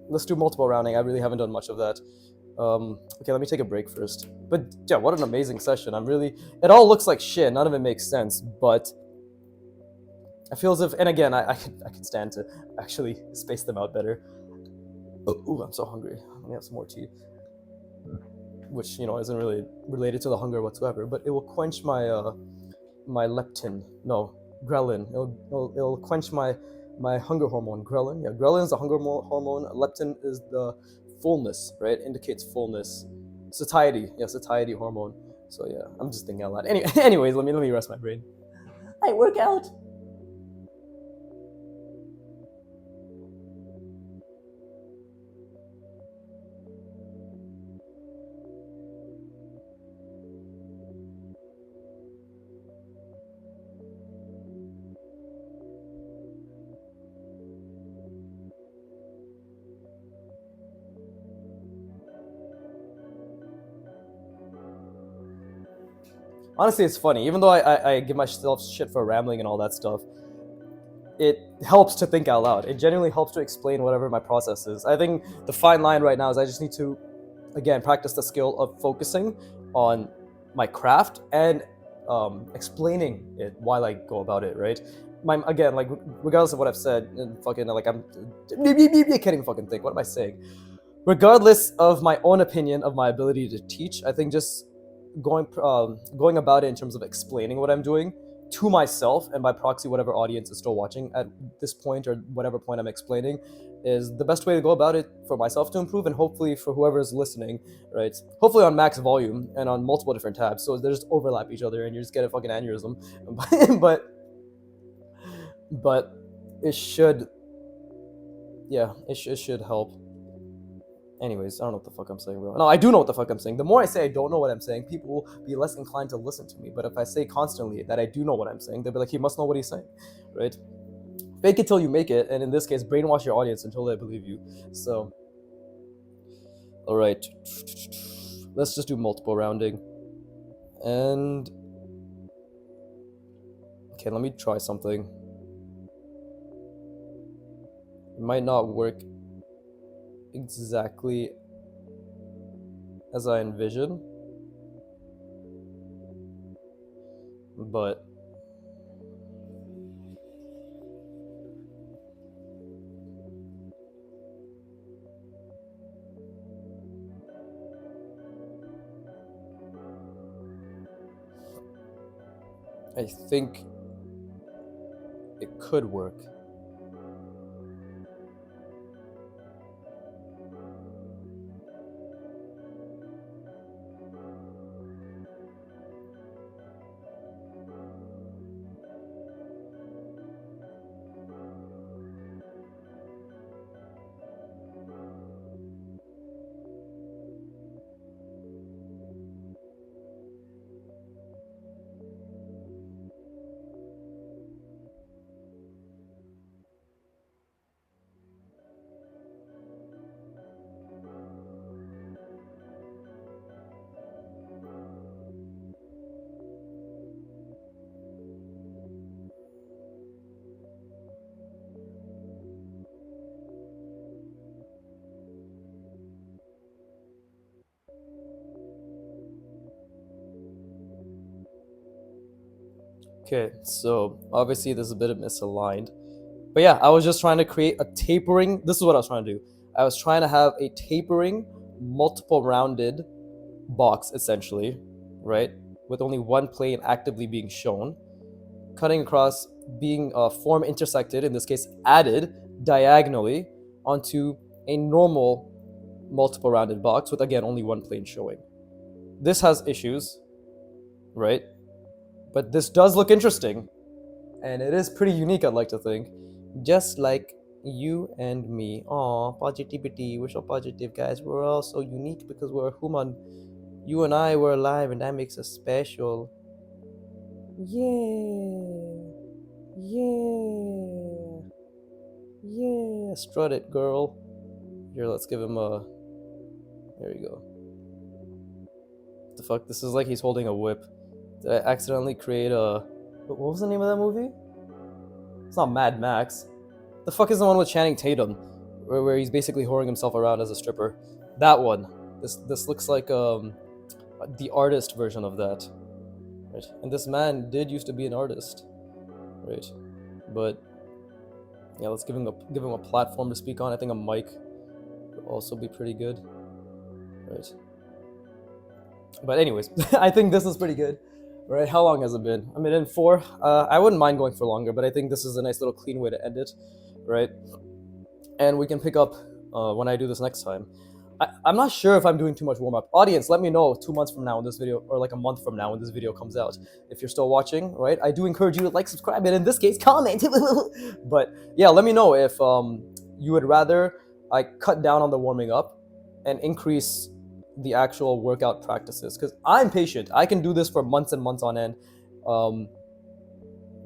Let's do multiple rounding. I really haven't done much of that. Okay, let me take a break first. But yeah, what an amazing session. It all looks like shit. None of it makes sense, but I feel as if, and again, I could stand to actually space them out better. Ooh, I'm so hungry. Let me have some more tea. which isn't really related to the hunger whatsoever, but it will quench my leptin. No, ghrelin. It'll quench my hunger hormone, ghrelin. Yeah, ghrelin is the hunger hormone. Leptin is the fullness, right? Indicates fullness. Satiety, yeah, satiety hormone. So yeah, I'm just thinking out loud. Anyways, let me rest my brain. I work out. Honestly, it's funny. Even though I give myself shit for rambling and all that stuff, it helps to think out loud. It genuinely helps to explain whatever my process is. I think the fine line right now is I just need to, again, practice the skill of focusing on my craft and explaining it while I go about it, right? Again, like, regardless of what I've said, and fucking, like, I can't even fucking think. What am I saying? Regardless of my own opinion of my ability to teach, I think just going about it in terms of explaining what I'm doing to myself and by proxy whatever audience is still watching at this point or whatever point I'm explaining is the best way to go about it for myself to improve and hopefully for whoever is listening, right? Hopefully on max volume and on multiple different tabs so they just overlap each other and you just get a fucking aneurysm. but it should, yeah, it should help. Anyways, I don't know what the fuck I'm saying, bro. No, I do know what the fuck I'm saying. The more I say I don't know what I'm saying, people will be less inclined to listen to me. But if I say constantly that I do know what I'm saying, they'll be like, he must know what he's saying, right? Fake it till you make it, and in this case, brainwash your audience until they believe you. So, all right, let's just do multiple rounding. And okay, let me try something. It might not work exactly as I envision, but I think it could work. Okay, so obviously this is a bit misaligned. But yeah, I was just trying to create a tapering. This is what I was trying to do. I was trying to have a tapering, multiple rounded box, essentially, right? With only one plane actively being shown, cutting across, being form intersected, in this case, added diagonally onto a normal multiple rounded box with, again, only one plane showing. This has issues, right? But this does look interesting. And it is pretty unique, I'd like to think. Just like you and me. Aw, positivity. We're so positive, guys. We're all so unique because we're human. You and I were alive, and that makes us special. Yeah. Yeah. Yeah. Strut it, girl. Here, let's give him a. There you go. What the fuck? This is like he's holding a whip. Did I accidentally create a. What was the name of that movie? It's not Mad Max. The fuck is the one with Channing Tatum, where he's basically whoring himself around as a stripper? That one. This looks like the artist version of that, right? And this man did used to be an artist, right? But yeah, let's give him a platform to speak on. I think a mic would also be pretty good, right? But anyways, I think this is pretty good. Right? How long has it been? A minute and four. I wouldn't mind going for longer, but I think this is a nice little clean way to end it, right? And we can pick up when I do this next time. I'm not sure if I'm doing too much warm up. Audience, let me know 2 months from now when this video, or like a month from now when this video comes out, if you're still watching, right? I do encourage you to like, subscribe, and in this case, comment. But yeah, let me know if you would rather I cut down on the warming up and increase the actual workout practices, because I'm patient. I can do this for months and months on end.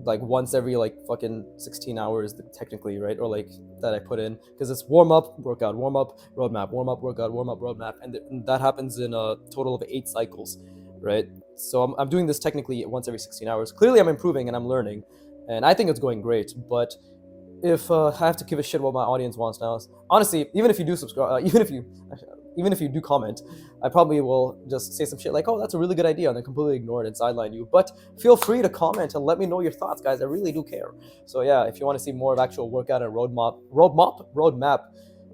Like once every like fucking 16 hours technically, right? Or like that I put in, because it's warm up, workout, warm up, roadmap, warm up, workout, warm up, roadmap, and that happens in a total of 8 cycles, right? So I'm doing this technically once every 16 hours. Clearly I'm improving and I'm learning, and I think it's going great. But if I have to give a shit what my audience wants now, honestly, even if you do subscribe, even if you do comment, I probably will just say some shit like, "Oh, that's a really good idea," and then completely ignore it and sideline you. But feel free to comment and let me know your thoughts, guys. I really do care. So yeah, if you want to see more of actual workout and roadmap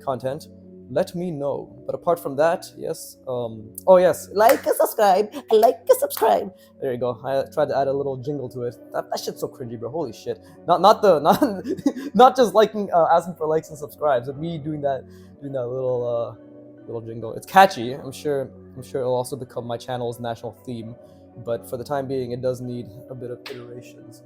content, let me know. But apart from that, yes. Oh yes, like and subscribe. Like and subscribe. There you go. I tried to add a little jingle to it. That shit's so cringy, bro. Holy shit. Not just liking, asking for likes and subscribes, but me doing that little jingle. It's catchy. I'm sure it'll also become my channel's national theme. But for the time being, it does need a bit of iterations.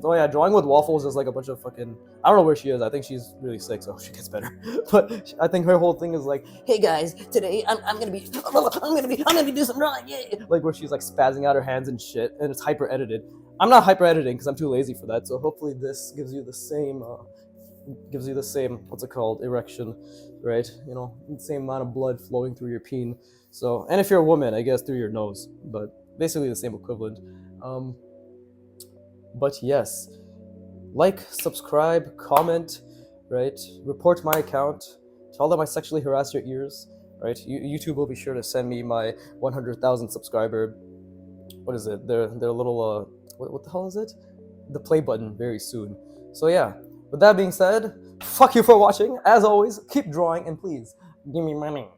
Oh yeah, drawing with waffles is like a bunch of fucking. I don't know where she is. I think she's really sick, so she gets better. But I think her whole thing is like, "Hey guys, today I'm gonna be doing some drawing, yeah." Like where she's like spazzing out her hands and shit, and it's hyper edited. I'm not hyper editing because I'm too lazy for that. So hopefully this gives you the same. What's it called, erection, right? You know, the same amount of blood flowing through your peen. So, and if you're a woman, I guess through your nose, but basically the same equivalent. But yes, like, subscribe, comment, right? Report my account. Tell them I sexually harassed your ears, right? YouTube will be sure to send me my 100,000 subscriber. What is it? Their little what the hell is it? The play button very soon. So yeah. With that being said, fuck you for watching. As always, keep drawing and please give me money.